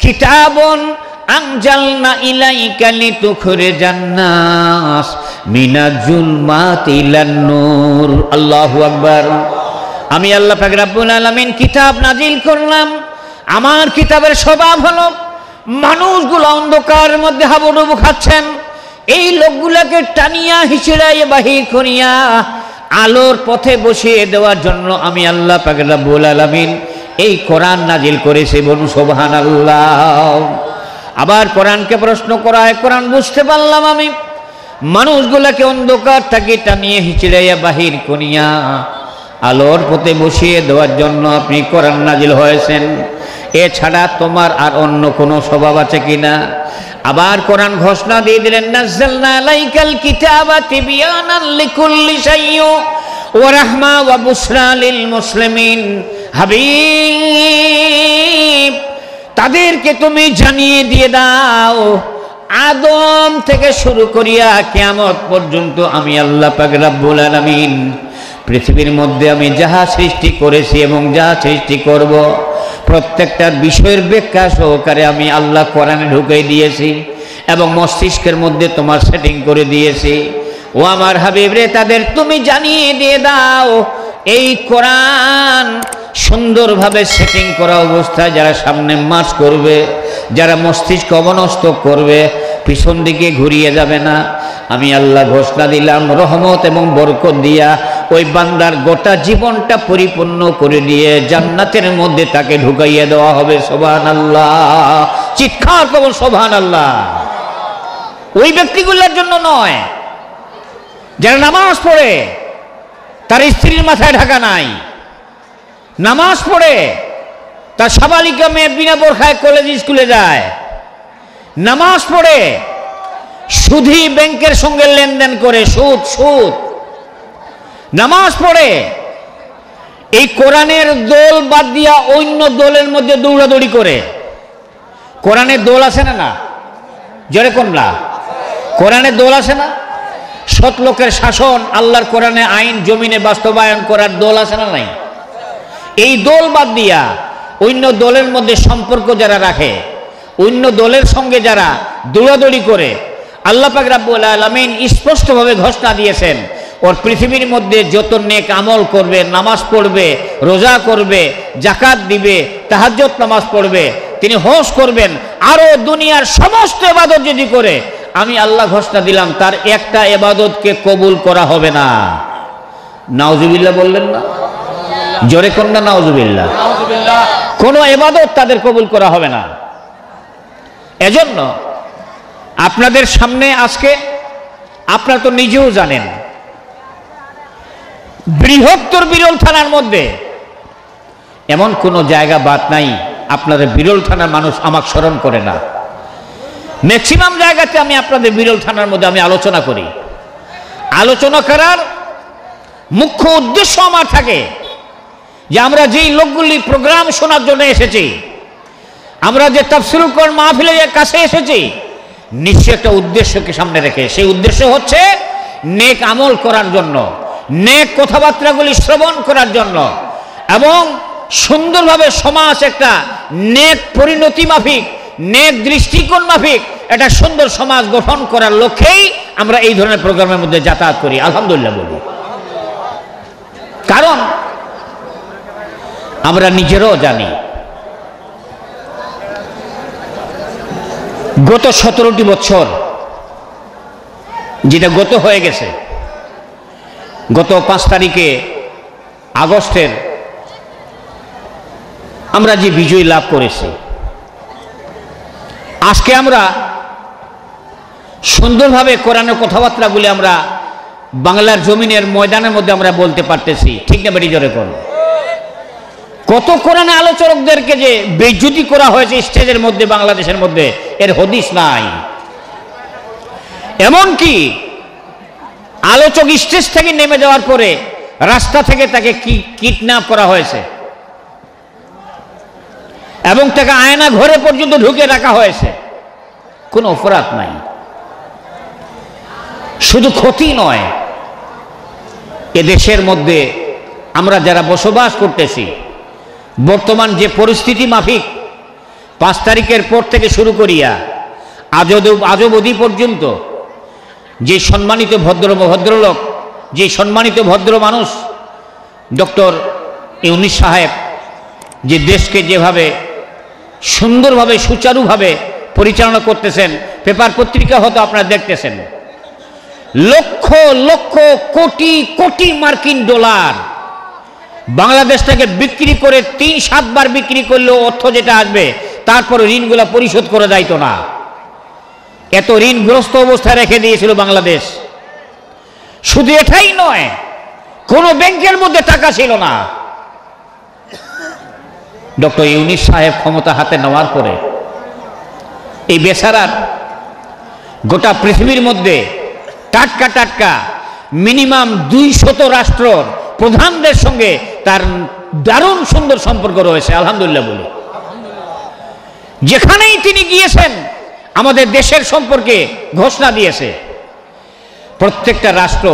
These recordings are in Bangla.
কিতাবুন আনজালনা ইলাইকা লিতুখরিজান নাস মিনাজ জুলমাতি ইলান নূর। আল্লাহু আকবার। আমি আল্লাহ পাক রব্বুল আলামিন কিতাব নাজিল করলাম। আমার কিতাবের স্বভাব হলো মানুষগুলো অন্ধকারের মধ্যে হাবুডুবু খাচ্ছেন, এই লোকগুলোকে টানিয়া হিচড়াইয়া বাহির করিয়া আলোর পথে বসিয়ে দেওয়ার জন্য আমি আল্লাহ পাক রব্বুল আলামিন এই কোরআন নাজিল করেছি। বলুন সুবহানাল্লাহ। আবার কোরআনকে প্রশ্ন করা হয়, কোরআন বুঝতে পারলাম আমি মানুষগুলোকে অন্ধকার থেকে টানিয়ে হিচড়াইয়া বাহির করিয়া আলোর পথে বসিয়ে দেওয়ার জন্য আপনি কোরআন নাজিল হয়েছেন। এছাড়া তোমার আর অন্য কোনো স্বভাব আছে কিনা? আবার কোরআন ঘোষণা দিয়ে দিলেন, নাযালনা আলাইকাল কিতাবা তিবয়ানান লিকুল্লি শাইইন ওয়া রাহমা ওয়া বুশরা লিল মুসলিমিন। হাবিব, তাদেরকে তুমি জানিয়ে দিয়ে দাও আদম থেকে শুরু করিয়া কিয়ামত পর্যন্ত আমি আল্লাহ পাক রব্বুল আলামিন পৃথিবীর মধ্যে আমি যাহা সৃষ্টি করেছি এবং যাহা সৃষ্টি করব প্রত্যেকটা বিষয়ের ব্যাখ্যা সহকারে আমি আল্লাহ কোরআনে ঢুকিয়ে দিয়েছি এবং মস্তিষ্কের মধ্যে তোমার সেটিং করে দিয়েছি। ও আমার হাবিব রে, তাদের তুমি জানিয়ে দিয়ে দাও এই কোরআন সুন্দরভাবে সেটিং করা অবস্থায় যারা সামনে মার্চ করবে, যারা মস্তিষ্ক অবনষ্ট করবে, পিছন দিকে ঘুরিয়ে যাবে না। আমি আল্লাহ ঘোষণা দিলাম রহমত এবং বরকত দিয়া ওই বান্দার গোটা জীবনটা পরিপূর্ণ করে দিয়ে জান্নাতের মধ্যে তাকে ঢুকাইয়ে দেওয়া হবে। সুবহানাল্লাহ। চিৎকার করুন সুবহানাল্লাহ। ওই ব্যক্তিগুলোর জন্য নয় যারা নামাজ পড়ে তার স্ত্রীর মাথায় ঢাকা নাই, নামাজ পড়ে তার সাবালিকা মেয়ে বিনা বোরখায় কলেজ স্কুলে যায়, নামাজ পড়ে সুধী ব্যাংকের সঙ্গে লেনদেন করে সুদ সুদ, নামাজ পড়ে এই কোরআনের দোল বাদ দিয়া অন্য দোলের মধ্যে দৌড়াদৌড়ি করে। কোরআনের দোল আছে না? না জোরে কোনলা? কোরআনের দোল আছে না? সৎ লোকের শাসন, আল্লাহর কোরআনে আইন জমিনে বাস্তবায়ন করার দোল আছে না? নাই। এই দোল বাদ দিয়া অন্য দলের মধ্যে সম্পর্ক যারা রাখে, অন্য দলের সঙ্গে যারা দৌড়াদৌড়ি করে, আল্লাহ পাক রব্বুল আলামিন স্পষ্টভাবে ঘোষণা দিয়েছেন ওর পৃথিবীর মধ্যে যত নেক আমল করবে, নামাজ পড়বে, রোজা করবে, যাকাত দিবে, তাহাজ্জুদ নামাজ পড়বে, তিনি হজ করবেন, আরো দুনিয়ার সমস্ত ইবাদত যদি করে আমি আল্লাহ ঘোষণা দিলাম তার একটা ইবাদতকে কবুল করা হবে না। নাউজুবিল্লাহ বললেন না? জোরে কোন না নাউজুবিল্লাহ? কোনো ইবাদত তাদের কবুল করা হবে না। এজন্য আপনাদের সামনে আজকে আপনারা তো নিজেও জানেন বৃহত্তর বিরল থানার মধ্যে এমন কোনো জায়গা বাদ নাই আপনাদের বিরল থানার মানুষ আমাকে স্মরণ করে না। ম্যাক্সিমাম জায়গাতে আমি আপনাদের বিরল থানার মধ্যে আমি আলোচনা করি। আলোচনা করার মুখ্য উদ্দেশ্য আমার থাকে যে আমরা যেই লোকগুলি প্রোগ্রাম শোনার জন্য এসেছি, আমরা যে তাফসীরুল কোরআন মাহফিলের কাছে এসেছি, নিশ্চয় একটা উদ্দেশ্যকে সামনে রেখে, সেই উদ্দেশ্য হচ্ছে নেক আমল করার জন্য, নেক কথাবার্তাগুলি শ্রবণ করার জন্য এবং সুন্দরভাবে সমাজ একটা নেক পরিণতি মাফিক, নেক দৃষ্টিকোণ মাফিক একটা সুন্দর সমাজ গঠন করার লক্ষ্যেই আমরা এই ধরনের প্রোগ্রামের মধ্যে যাতায়াত করি। আলহামদুলিল্লাহ বলি। কারণ আমরা নিজেরাও জানি গত 17টি বছর যেটা গত হয়ে গেছে, গত 5 তারিখে আগস্টের আমরা যে বিজয় লাভ করেছি, আজকে আমরা সুন্দরভাবে কোরআনের কথাবার্তাগুলি আমরা বাংলার জমিনের ময়দানের মধ্যে আমরা বলতে পারতেছি। ঠিক না বেটি? জোরে করো। কত কোরআনে আলোচকদেরকে যে বেইজ্জতি করা হয়েছে স্টেজের মধ্যে, বাংলাদেশের মধ্যে এর হদিস নাই। এমনকি আলোচক স্টেজ থেকে নেমে যাওয়ার পরে রাস্তা থেকে তাকে কিডন্যাপ করা হয়েছে এবং তাকে আয়না ঘরে পর্যন্ত ঢুকে রাখা হয়েছে। কোনো অপরাধ নাই। শুধু ক্ষতি নয়, এ দেশের মধ্যে আমরা যারা বসবাস করতেছি বর্তমান যে পরিস্থিতি মাফিক 5 তারিখের পর থেকে শুরু করিয়া আজ অবধি পর্যন্ত যে সম্মানিত ভদ্রলোক, যে সম্মানিত ভদ্র মানুষ ডক্টর ইউনূস সাহেব যে দেশকে যেভাবে সুন্দরভাবে সুচারুভাবে পরিচালনা করতেছেন, পেপার পত্রিকা হয়তো আপনারা দেখতেছেন, লক্ষ লক্ষ কোটি কোটি মার্কিন ডলার বাংলাদেশটাকে বিক্রি করে 3-7 বার বিক্রি করলেও অর্থ যেটা আসবে তারপরে ঋণগুলো পরিশোধ করে যাইতো না। এত ঋণগ্রস্ত অবস্থায় রেখে দিয়েছিল বাংলাদেশ। শুধু এটাই নয়, কোনো ব্যাংকের মধ্যে টাকা ছিল না। ডক্টর ইউনূস সাহেব ক্ষমতা হাতে নেওয়ার পরে এই বেচারার গোটা পৃথিবীর মধ্যে টাটকা টাটকা মিনিমাম 200 রাষ্ট্র প্রধানদের সঙ্গে তার দারুণ সুন্দর সম্পর্ক রয়েছে, আলহামদুলিল্লাহ বলি। যেখানেই তিনি গিয়েছেন আমাদের দেশের সম্পর্কে ঘোষণা দিয়েছে। প্রত্যেকটা রাষ্ট্র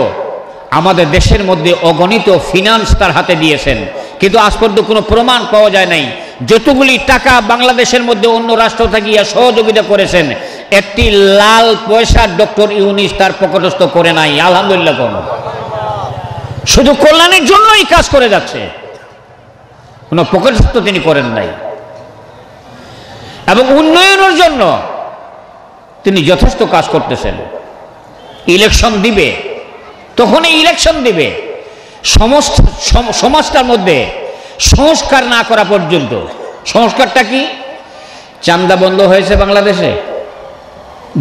আমাদের দেশের মধ্যে অগণিত ফিনান্স তার হাতে দিয়েছেন, কিন্তু আজ পর্যন্ত কোনো প্রমাণ পাওয়া যায় নাই যতগুলি টাকা বাংলাদেশের মধ্যে অন্য রাষ্ট্র থাকিয়া সহযোগিতা করেছেন, একটি লাল পয়সা ডক্টর ইউনূস তার পকেটস্থ করে নাই, আলহামদুলিল্লাহ। কোন শুধু কল্যাণের জন্যই কাজ করে যাচ্ছে, কোনো পকেটস্থ তিনি করেন নাই। এবং উন্নয়নের জন্য তিনি যথেষ্ট কাজ করতেছেন। ইলেকশন দিবে, তখনই ইলেকশন দিবে, সমস্ত সমাজটার মধ্যে সংস্কার না করা পর্যন্ত। সংস্কারটা কি? চাঁদা বন্ধ হয়েছে বাংলাদেশে,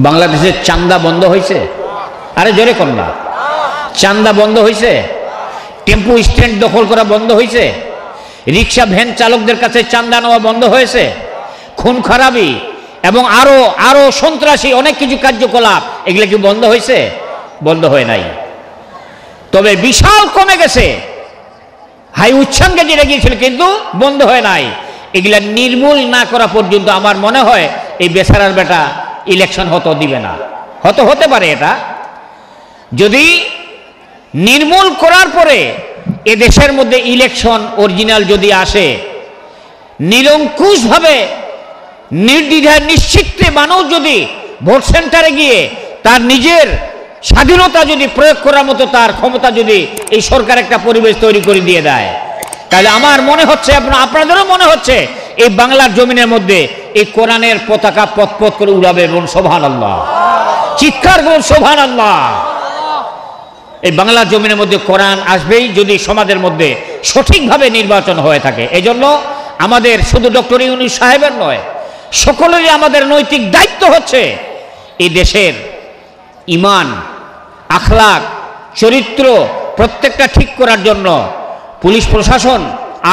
বাংলাদেশের চাঁদা বন্ধ হয়েছে। আরে জোরে কর না, চাঁদা বন্ধ হয়েছে, টেম্পু স্ট্যান্ড দখল করা বন্ধ হয়েছে, রিক্সা ভ্যান চালকদের কাছে চাঁদা নেওয়া বন্ধ হয়েছে, খুন খারাপি এবং আরো সন্ত্রাসী অনেক কিছু কার্যকলাপ, এগুলো কি বন্ধ হয়েছে? বন্ধ হয় নাই। তবে বিশাল কমে গেছে, হাই উচ্ছ্বাঙ্গে যেটা গিয়েছিল, কিন্তু বন্ধ হয় নাই। এগুলা নির্মূল না করা পর্যন্ত আমার মনে হয় এই বেচারার বেটা ইলেকশন হতে দিবে না। হতে পারে এটা, যদি নির্মূল করার পরে এ দেশের মধ্যে ইলেকশন অরিজিনাল যদি আসে, নিরঙ্কুশভাবে নির্দ্বিধায় নিশ্চিতে মানুষ যদি ভোট সেন্টারে গিয়ে তার নিজের স্বাধীনতা যদি প্রয়োগ করার মতো তার ক্ষমতা যদি এই সরকার একটা পরিবেশ তৈরি করে দিয়ে দেয়, তাহলে আমার মনে হচ্ছে, আপনাদেরও মনে হচ্ছে, এই বাংলার জমিনের মধ্যে এই কোরআনের পতাকা পথ করে উড়াবে। বলুন সুবহানাল্লাহ, চিৎকার করুন সুবহানাল্লাহ। এই বাংলার জমিনের মধ্যে কোরআন আসবেই যদি সমাজের মধ্যে সঠিকভাবে নির্বাচন হয়ে থাকে। এই জন্য আমাদের শুধু ডক্টর ইউনূস সাহেবের নয়, সকলেরই আমাদের নৈতিক দায়িত্ব হচ্ছে এই দেশের ঈমান, আখলাক, চরিত্র প্রত্যেকটা ঠিক করার জন্য পুলিশ প্রশাসন,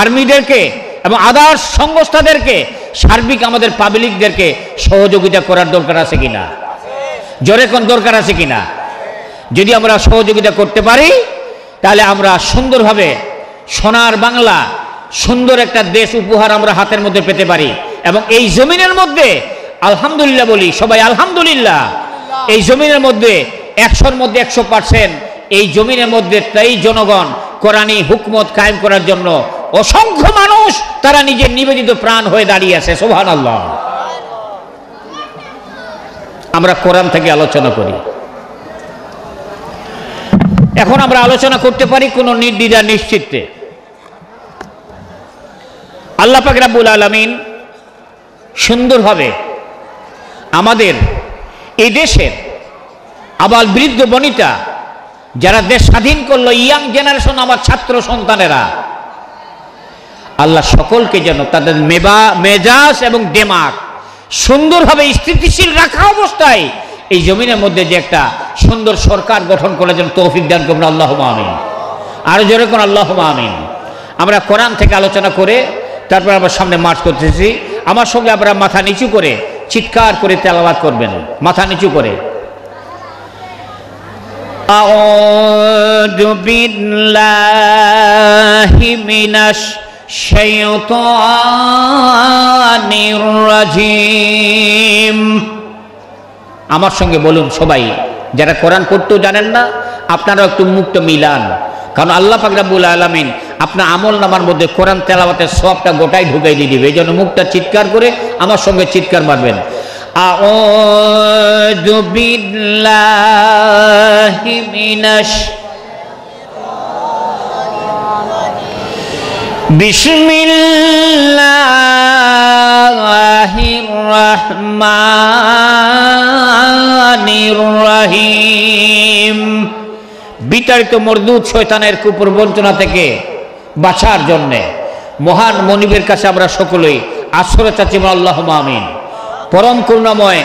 আর্মিদেরকে এবং আদার্স সংস্থাদেরকে, সার্বিক আমাদের পাবলিকদেরকে সহযোগিতা করার দরকার আছে কিনা? জোরে কোন দরকার আছে কিনা? যদি আমরা সহযোগিতা করতে পারি তাহলে আমরা সুন্দরভাবে সোনার বাংলা, সুন্দর একটা দেশ উপহার আমরা হাতের মধ্যে পেতে পারি। এবং এই জমিনের মধ্যে আলহামদুলিল্লাহ বলি, সবাই আলহামদুলিল্লাহ। এই জমিনের মধ্যে 100-র মধ্যে 100% এই জমিনের মধ্যে তাই জনগণ কোরআনী হুকমত কায়েম করার জন্য অসংখ্য মানুষ তারা নিজের নিবেদিত প্রাণ হয়ে দাঁড়িয়ে আছে। সুবহানাল্লাহ। আমরা কোরআন থেকে আলোচনা করি। এখন আমরা আলোচনা করতে পারি কোনো নির্দ্বিধা নিশ্চিতে। আল্লাহ পাক রব্বুল আলামিন সুন্দরভাবে আমাদের এই দেশের আবাল বৃদ্ধ বনিতা যারা দেশ স্বাধীন করলো, ইয়াং জেনারেশন, আমার ছাত্র সন্তানেরা, আল্লাহ সকলকে যেন তাদের মেজাজ এবং দিমাগ সুন্দরভাবে স্থিতিশীল রাখা অবস্থায় এই জমিনের মধ্যে যে একটা সুন্দর সরকার গঠন করার জন্য তৌফিক দান করুন, আল্লাহুম্মা আমিন। আরো জোরে কোন আল্লাহুম্মা আমিন। আমরা কোরআন থেকে আলোচনা করে তারপর আমরা সামনে মার্চ করতেছি। আমার সঙ্গে আপনারা মাথা নিচু করে চিৎকার করে তেলাওয়াত করবেন, মাথা নিচু করে। আউযু বিল্লাহি মিনাশ শাইতানির রাজিম। আমার সঙ্গে বলুন সবাই, যারা কোরআন পড়তেও জানেন না আপনারা একটু মুখটা মিলান, কারণ আল্লাহ পাক রব্বুল আলামিন আপনার আমল নামার মধ্যে কোরআন তেলাওয়াতের সবটা গোটাই ঢুকাই দিয়ে দিবে। এই জন্য মুখটা চিৎকার করে আমার সঙ্গে চিৎকার মারবেন, আউযু বিল্লাহি মিনাশ বিসমিল্লাহির রহমানির রহিম। বিতাড়িত মরদুদ শয়তানের কুপ্রবঞ্চনা থেকে বাঁচার জন্যে মহান মনিবের কাছে আমরা সকলেই আশ্রয় চাচ্ছি, আল্লাহুম্মা আমিন। পরম করুণাময়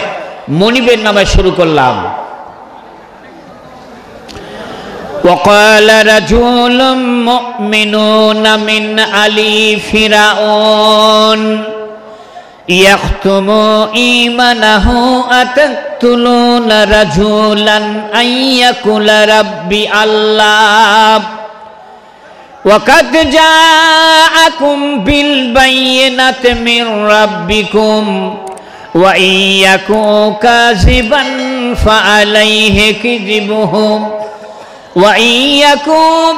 মনিবের নামে শুরু করলাম। وقال رجل مؤمن من آل فرعون يختم إيمانه أتقتلون رجلا أن يقول ربي الله وقد جاءكم بالبينة من ربكم وإن يكن كاذبا فعليه كذبه وإن يكن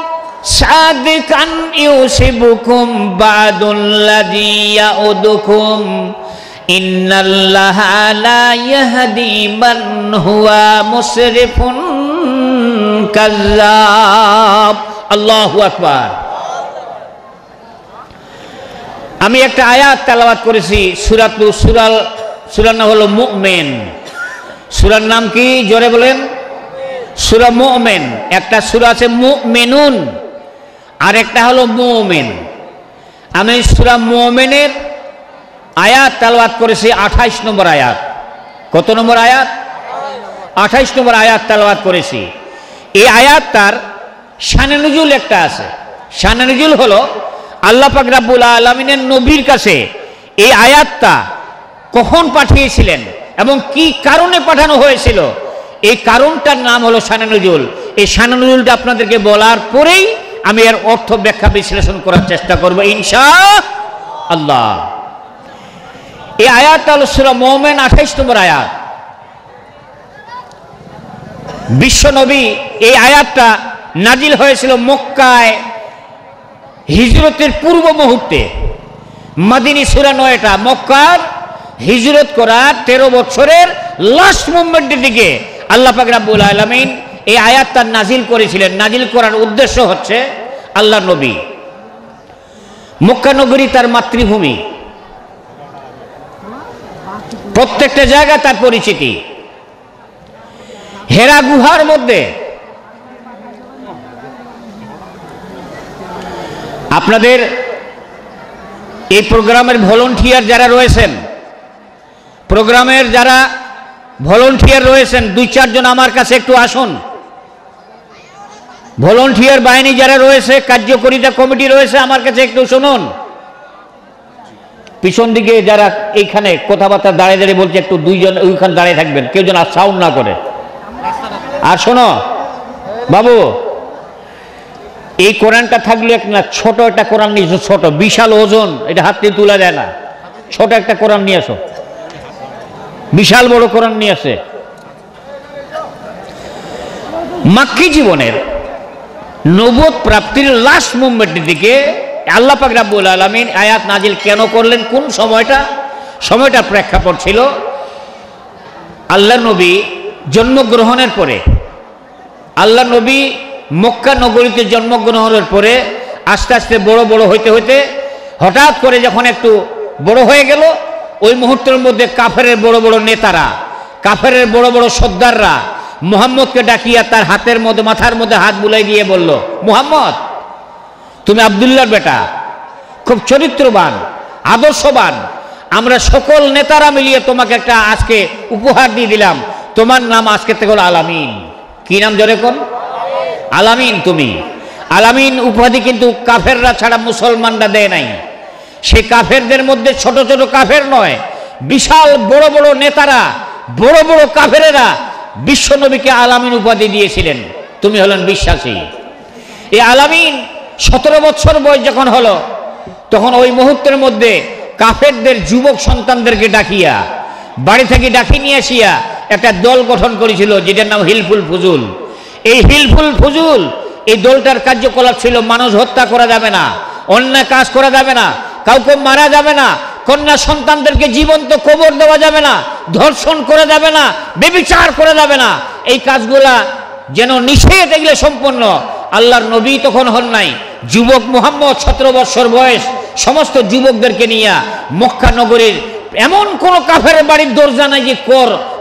صادقا يصبكم بعد الذي يعدكم إن الله لا يهدي من هو مسرف كذاب। আল্লাহু আকবার। আমি একটা আয়াত তেলাওয়াত করেছি, সূরার নাম হলো মুমিন। সূরার নাম কি জোরে বলেন? সূরা মুমিন। একটা সূরা আছে মুমিনুন, আর একটা হলো মুমিন। আমি সূরা মুমিনের আয়াত তেলাওয়াত করেছি 28 নম্বর আয়াত। কত নম্বর আয়াত? 28 নম্বর আয়াত তেলাওয়াত করেছি। এই আয়াতটার শানে নুজুল একটা আছে। শানে নুজুল হলো আল্লাহ পাক রব্বুল আলামিনের নবীর কাছে এই আয়াতটা কখন পাঠিয়েছিলেন এবং কি কারণে পাঠানো হয়েছিল, এই কারণটার নাম হলো শানে নুজুল। এই শানে নুজুলটা আপনাদেরকে বলার পরেই আমি এর অর্থ ব্যাখ্যা বিশ্লেষণ করার চেষ্টা করব ইনশাআল্লাহ। এই আয়াতটা হলো সূরা মুমিন 28 নম্বর আয়াত। বিশ্বনবী এই আয়াতটা নাজিল হয়েছিল মক্কায় হিজরতের পূর্ব মুহূর্তে। মাদিনী সূরা 9টা মক্কার হিজরত করার 13 বছরের লাস্ট মুভমেন্টের দিকে আল্লাহ পাক রব্বুল আলামিন এই আয়াতটা নাজিল করেছিলেন। নাজিল করার উদ্দেশ্য হচ্ছে আল্লাহ নবী, মক্কা নগরী তার মাতৃভূমি, প্রত্যেকটা জায়গা তার পরিচিতি। হেরা গুহার মধ্যে আপনাদের এই প্রোগ্রামের ভলান্টিয়ার যারা রয়েছেন, প্রোগ্রামের যারা ভলান্টিয়ার রয়েছেন 2-4 জন আমার কাছে একটু আসুন। ভলান্টিয়ার বাহিনী যারা রয়েছে, কার্যকরিতা কমিটি রয়েছে, আমার কাছে একটু শুনুন। পিছন দিকে যারা এইখানে কথাবার্তা দাঁড়িয়ে দাঁড়িয়ে বলছে, একটু 2 জন ওইখানে দাঁড়িয়ে থাকবেন, কেউ যেন সাউন্ড না করে। আর শোনো বাবু, এই কোরআনটা থাকলে না ছোট একটা কোরআন নিয়ে এসো, ছোট, বিশাল ওজন, এটা হাত দিয়ে তোলা যায় না। ছোট একটা কোরআন নিয়ে আসো, বিশাল বড় কোরআন নিয়ে আসে। মাক্কি জীবনের নবুয়ত প্রাপ্তির লাস্ট মুভমেন্টের দিকে আল্লাহ পাক রব্বুল আলামিন আয়াত নাজিল কেন করলেন, কোন সময়টা প্রেক্ষাপট ছিল? আল্লাহ নবী জন্মগ্রহণের পরে, আল্লাহ নবী মক্কা নগরীতে জন্মগ্রহণের পরে আস্তে আস্তে বড় বড় হইতে হইতে হঠাৎ করে যখন একটু বড় হয়ে গেল, ওই মুহূর্তের মধ্যে কাফেরের বড় বড় নেতারা, কাফেরের বড় বড় সর্দাররা মুহাম্মদকে ডাকিয়া তার হাতের মধ্যে, মাথার মধ্যে হাত বুলাই দিয়ে বলল, মুহাম্মদ তুমি আব্দুল্লাহর বেটা, খুব চরিত্রবান, আদর্শবান, আমরা সকল নেতারা মিলিয়ে তোমাকে একটা আজকে উপহার দিয়ে দিলাম, তোমার নাম আজকে থেকে হলো আলামিন। কি নাম জোরে কোন? আলামিন। তুমি আলামিন উপাধি কিন্তু কাফেররা ছাড়া মুসলমানরা দেয় নাই। সেই কাফেরদের মধ্যে ছোট ছোট কাফের নয়, বিশাল বড় বড় নেতারা, বড় বড় কাফেরেরা বিশ্বনবীকে আলামিন উপাধি দিয়েছিলেন। তুমি হলেন বিশ্বাসী। এই আলামিন 17 বছর বয়স যখন হলো, তখন ওই মুহূর্তের মধ্যে কাফেরদের যুবক সন্তানদেরকে ডাকিয়া, বাড়ি থেকে ডাকি নিয়ে আসিয়া একটা দল গঠন করেছিল, যেটার নাম হিলফুল ফুজুল। এই হিলফুল ফুজুল এই দলটার কার্যকলাপ ছিল মানুষ হত্যা করা যাবে না, অন্যায় কাজ করা যাবে না, কাউকে মারা যাবে না, কন্যা সন্তানদেরকে জীবন্ত কবর দেওয়া যাবে না, ধর্ষণ করা যাবে না, ব্যভিচার করা যাবে না, এই কাজগুলা যেন নিষেধ, এগুলো সম্পন্ন। আল্লাহর নবী তখন হন নাই, যুবক মুহাম্মদ 17 বছর বয়স, সমস্ত যুবকদেরকে নিয়ে মক্কা নগরীর এমন কোন কাফের বাড়ির দরজা নাই যে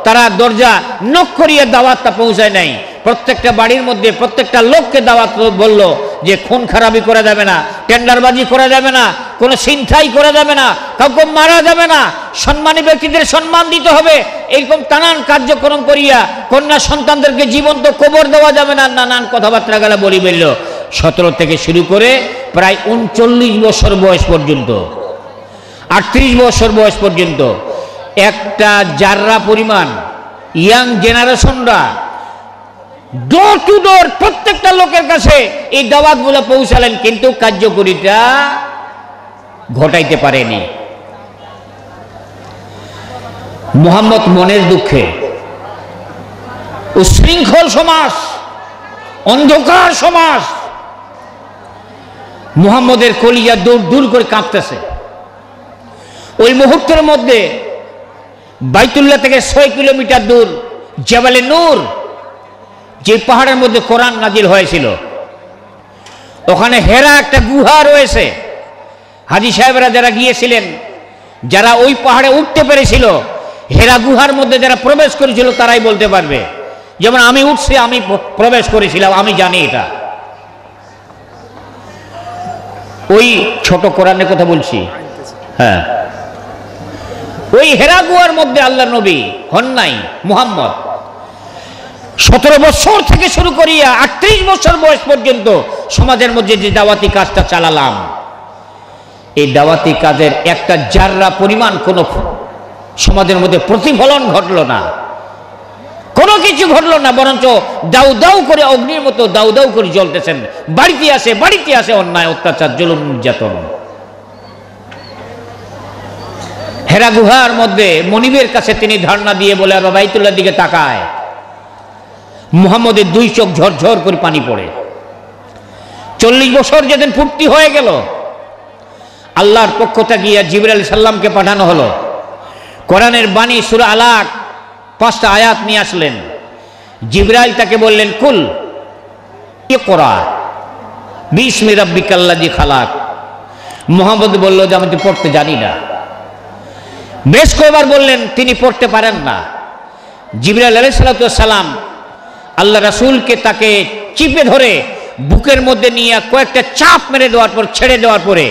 তারা দরজা নক করিয়ে দাওয়াতটা পৌঁছায় নাই। প্রত্যেকটা বাড়ির মধ্যে প্রত্যেকটা লোককে দাওয়াত বলল যে খুন খারাপি করা যাবে না, টেন্ডারবাজি করা যাবে না, কোনো ছিনতাই করা যাবে না, কাউকে মারা যাবে না, সম্মানী ব্যক্তিদের সম্মান দিতে হবে, এইরকম নানান কার্যক্রম করিয়া কন্যা সন্তানদেরকে জীবন্ত কবর দেওয়া যাবে না, নানান কথাবার্তা গেলা বলি বলল। 17 থেকে শুরু করে প্রায় 39 বছর বয়স পর্যন্ত, 38 বছর বয়স পর্যন্ত একটা জাররা পরিমাণ ইয়াং জেনারেশনরা ডোর টু ডোর প্রত্যেকটা লোকের কাছে এই দাওয়াতগুলো পৌঁছালেন, কিন্তু কার্যকরিতা ঘটাইতে পারেনি। মুহাম্মদ মনের দুঃখে, উশৃঙ্খল সমাজ, অন্ধকার সমাজ, মুহাম্মদের কলিজা দৌড় দূর করে কাঁপতেছে। ওই মুহূর্তের মধ্যে বাইতুল্লাহ থেকে 6 কিলোমিটার দূর জাবালে নূর, যে পাহাড়ের মধ্যে কোরআন নাজিল হয়েছিল, ওখানে হেরা একটা গুহা রয়েছে। হাজী সাহেবরা যারা গিয়েছিলেন, যারা ওই পাহাড়ে উঠতে পেরেছিল, হেরা গুহার মধ্যে যারা প্রবেশ করেছিল তারাই বলতে পারবে। যেমন আমি উঠছি, আমি প্রবেশ করেছিলাম, আমি জানি এটা। ওই ছোট কোরআনের কথা বলছি, হ্যাঁ, ওই হেরা গুহার মধ্যে আল্লাহর নবী হন নাই মুহাম্মদ 17 বছর থেকে শুরু করিয়া 38 বছর বয়স পর্যন্ত সমাজের মধ্যে যে দাওয়াতি কাজটা চালালাম, এই দাওয়াতি কাজের একটা জাররা পরিমাণ কোন সমাজের মধ্যে প্রতিফলন ঘটল না, কোনো কিছু ঘটল না, বরঞ্চ দাউ দাউ করে অগ্নির মতো দাউ দাউ করে জ্বলতেছেন। বাড়িতে আসে অন্যায়, অত্যাচার, জুলুম, নির্যাতন। হেরা গুহার মধ্যে মনিবের কাছে তিনি ধারণা দিয়ে বলে আর বাইতুল্লাহর দিকে তাকায়, মুহাম্মদের 2 চোখ ঝরঝর করে পানি পড়ে। 40 বছর যেদিন পূর্তি হয়ে গেল, আল্লাহর পক্ষ থেকে জিবরাইল সাল্লামকে পাঠানো হলো। কোরআনের বাণী সূরা আলাক 5টা আয়াত নিয়ে আসলেন। জিবরাইল তাকে বললেন, কুল ইকরা বিসমি রাব্বিকাল্লাযী খালাক। মুহাম্মদ বলল যে আমি তো পড়তে জানি না। বেশ কয়েকবার বললেন, তিনি পড়তে পারেন না। জিবরাইল আলাইহিস সালাম আল্লাহ রাসূলকে তাকে চিপে ধরে বুকের মধ্যে নিয়ে কয়েকটা চাপ মেরে দেওয়ার পর, ছেড়ে দেওয়ার পরে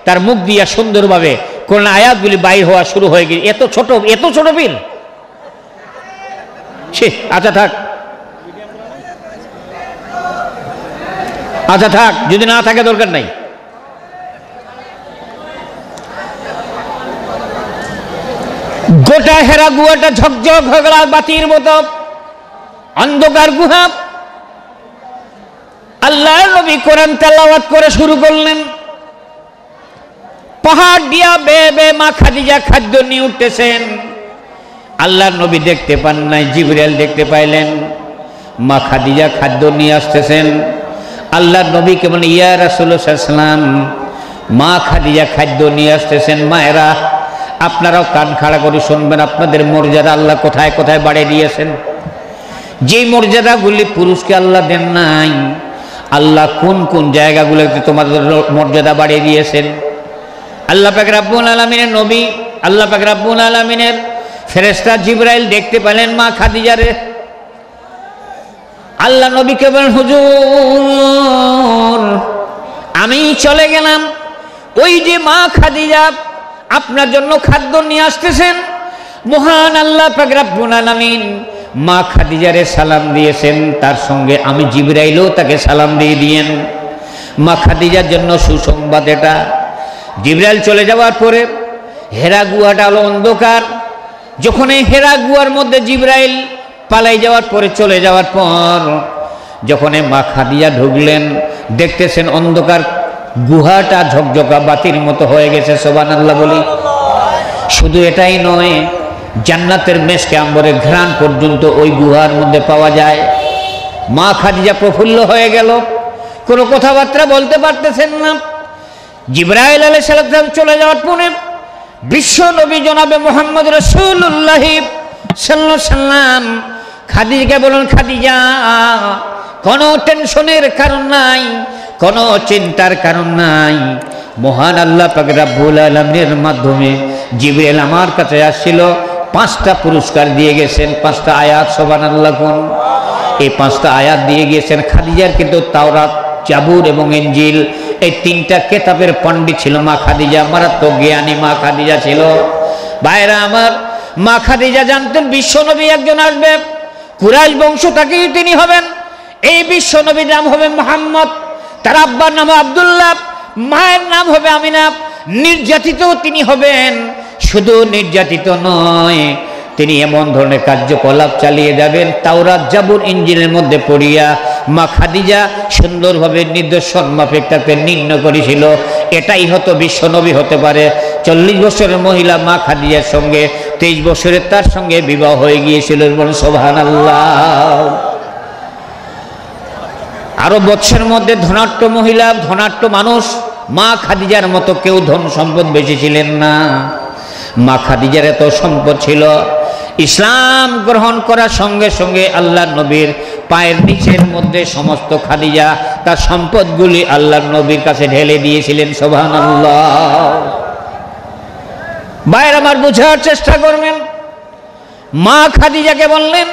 তার মুখ দিয়া সুন্দরভাবে কোরআন আয়াতগুলি বাইর হওয়া শুরু হয়ে গেছে। এত ছোট বীর, আচ্ছা থাক, যদি না থাকে দরকার নাই। গোটা হেরা গুহাটা ঝকঝক হয়ে গেল বাতির মতো, অন্ধকার গুহা। আল্লাহর নবী কোরআন তেলাওয়াত করে শুরু করলেন। পাহাড় দিয়া বেয়ে বেয়ে মা খাদিজা খাদ্য নিয়ে উঠতেছেন। আল্লাহর নবী দেখতে পান নাই, জিবরাইল দেখতে পাইলেন। মা খাদিজা খাদ্য নিয়ে আসতেছেন। আল্লাহর নবী কেমন, ইয়া রাসূলুল্লাহ সাল্লাল্লাহু আলাইহি ওয়াসাল্লাম, মা খাদিজা খাদ্য নিয়ে আসতেছেন। মায়েরা আপনারাও কান খাড়া করে শুনবেন, আপনাদের মর্যাদা আল্লাহ কোথায় কোথায় বাড়িয়ে দিয়েছেন। যেই মর্যাদাগুলি পুরুষকে আল্লাহ দেন নাই, আল্লাহ কোন কোন জায়গাগুলোতে তোমাদের মর্যাদা বাড়িয়ে দিয়েছেন। আল্লাহ পাক রব্বুল আলামিনের নবী, আল্লাহ পাক রব্বুল আলামিনের ফেরেশতা জিবরাইল দেখতে পেলেন মা খাদিজারে। আল্লাহ নবীকে বলেন, হুজুর আমি চলে গেলাম, ওই যে মা খাদিজা আপনার জন্য খাদ্য নিয়ে আসতেছেন। মহান আল্লাহ পাক রব্বুল আলামিন মা খাদিজারে সালাম দিয়েছেন, তার সঙ্গে আমি জিবরাইলও তাকে সালাম দিয়ে দিয়েন। মা খাদিজার জন্য সুসংবাদ এটা। জিবরাইল চলে যাওয়ার পরে হেরা গুহাটা হলো অন্ধকার। যখন এই হেরা গুহার মধ্যে জিবরাইল পালাই যাওয়ার পরে, চলে যাওয়ার পর যখন মা খাদিজা ঢুকলেন, দেখতেছেন অন্ধকার গুহাটা ঝকঝকা বাতির মতো হয়ে গেছে। সুবহানাল্লাহ বলি। শুধু এটাই নয়, জান্নাতের মেশকে আম্বরের ঘ্রাণ পর্যন্ত ওই গুহার মধ্যে পাওয়া যায়। মা খাদিজা প্রফুল্ল হয়ে গেল। কোনো কথাবার্তা বলতে পারতেছেন না। জিবরাইল আলাইহিস সালাম চলে যাওয়ার পরে বিশ্ব নবী জনাবে মুহাম্মদ রাসূলুল্লাহ সাল্লাল্লাহু আলাইহি সাল্লাম খাদিজাকে বলেন, খাদিজা কোনো টেনশনের কারণ নাই, কোনো চিন্তার কারণ নাই। মহান আল্লাহ পাক রব্বুল আলামিনের মাধ্যমে জিবরাইল আমার কাছে আসছিল, 5টা পুরস্কার দিয়ে গেছেন, 5টা আয়াত, সুবহানাল্লাহ। কোন এই 5টা আয়াত দিয়ে গিয়েছেন। খাদিজার কিন্তু তাওরাত, জাবুর এবং ইনজিল এই 3টা কিতাবের পণ্ডিত ছিল মা খাদিজা, মারাত্মক জ্ঞানী মা খাদিজা ছিল। ভাইরা আমার, মা খাদিজা জানতেন বিশ্বনবী একজন আসবে, কুরাইশ বংশ থেকেই তিনি হবেন। এই বিশ্বনবীর নাম হবে মুহাম্মদ, তার আব্বার নাম আব্দুল্লাহ, মায়ের নাম হবে আমিনা। নির্যাতিত তিনি হবেন, শুধু নির্যাতিত নয়, তিনি এমন ধরনের কার্যকলাপ চালিয়ে যাবেন তাওরাত, জাবুর, ইনজিলের মধ্যে পড়িয়া মা খাদিজা সুন্দরভাবে নিদর্শন মাফিক তাকে নির্ণয় করেছিল এটাই হয়তো বিশ্বনবী হতে পারে। 40 বছরের মহিলা মা খাদিজার সঙ্গে 23 বছরের তার সঙ্গে বিবাহ হয়ে গিয়েছিল। সুবহানাল্লাহ। আরো বছরের মধ্যে ধনাঢ্য মহিলা, ধনাঢ্য মানুষ, মা খাদিজার মতো কেউ ধন সম্পদ বেশি ছিলেন না। মা খাদিজার এত সম্পদ ছিল, ইসলাম গ্রহণ করার সঙ্গে সঙ্গে আল্লাহ নবীর পায়ের নিচের মধ্যে সমস্ত খাদিজা তার সম্পদগুলি আল্লাহ নবীর কাছে ঢেলে দিয়েছিলেন। সুবহানাল্লাহ। ভাইরা আমার, বুঝার চেষ্টা করবেন। মা খাদিজাকে বললেন,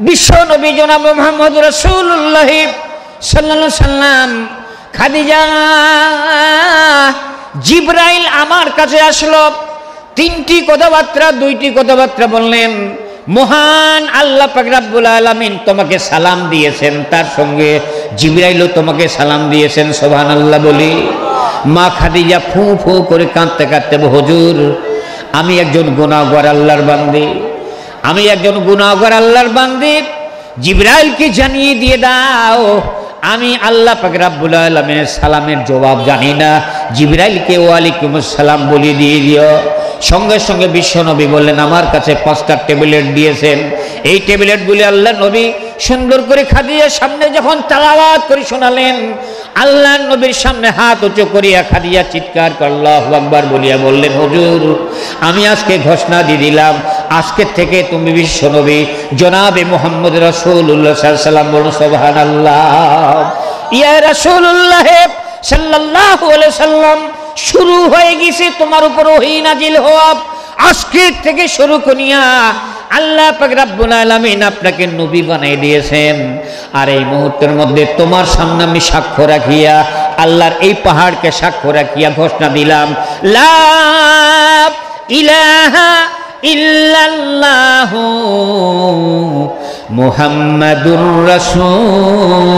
বিশ্ব নবী জনাব মুহাম্মদ রাসূলুল্লাহ সাল্লাল্লাহু আলাইহি সাল্লাম, খাদিজা জিবরাইল আমার কাছে আসলো, 3টি কথাবার্তা, 2টি কথাবার্তা বললেন। মহান আল্লাহ পাক রব্বুল আলামিন তোমাকে সালাম দিয়েছেন, তার সঙ্গে জিবরাইলও তোমাকে সালাম দিয়েছেন। সুবহানাল্লাহ বলি। মা খাদিজা ফু ফু করে কাঁদতে কাঁদতে, হুজুর আমি একজন গুনাহগার আল্লাহর বান্দি, আমি একজন গুনাহগার আল্লাহর বান্দি, জিবরাইলকে জানিয়ে দিয়ে দাও আমি আল্লাহ পাক রব্বুল আলামিনের সালামের জবাব জানি না, জিবরাইলকে ওয়ালাইকুম আসসালাম বলে দিয়ে দিও। সঙ্গে সঙ্গে বিশ্বনবী বললেন, আমার কাছে 5টা ট্যাবলেট দিয়েছেন, এই ট্যাবলেটগুলি আল্লাহ নবী সুন্দর করে খাদিজার সামনে যখন তেলাওয়াত করে শোনালেন, আল্লাহ নবীর সামনে হাত উঁচু করিয়া খাদিজা চিৎকার করে আল্লাহু আকবার বলিয়া বললেন, হুজুর আমি আজকে ঘোষণা দিয়ে দিলাম, আজকে থেকে তুমি বিশ্বনবী জনাবে মুহাম্মদ রাসূলুল্লাহ সাল্লাল্লাহু আলাইহি সাল্লাম। বলুন সুবহানাল্লাহ। ইয়া রাসূলুল্লাহ সাল্লাল্লাহু আলাইহি সাল্লাম, শুরু হয়ে গেছে তোমার উপর ওহী নাজিল হওয়া, আজকে থেকে শুরু করিয়া আল্লাহ পাক রব্বুল আলামিন আপনাকে নবী বানিয়ে দিয়েছেন। আর এই মুহূর্তের মধ্যে তোমার সামনে আমি সাক্ষ্য রাখিয়া, আল্লাহর এই পাহাড়কে সাক্ষ্য রাখিয়া ঘোষণা দিলাম, লা ইলাহা ইল্লাল্লাহু মুহাম্মাদুর রাসূলুল্লাহ।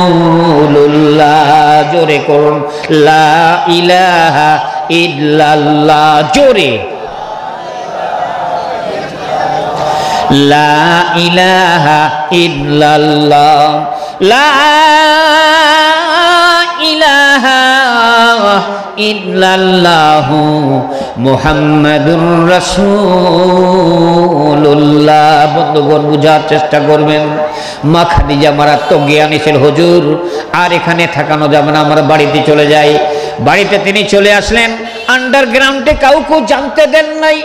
জোরে করুন, লা ইলাহা ইল্লাল্লাহ। জোরে, লা ইলাহা ইল্লাল্লাহ, লা ইলাহা ইল্লাল্লাহু মুহাম্মাদুর রাসূলুল্লাহ। বন্ধুগণ, বুঝার চেষ্টা করবেন। মা খাদিজা মারাত্মক জ্ঞানী ছিল। হুজুর আর এখানে থাকানো যাবে না, আমরা বাড়িতে চলে যাই। বাড়িতে তিনি চলে আসলেন, আন্ডারগ্রাউন্ডে কাউকে জানতে দেন নাই।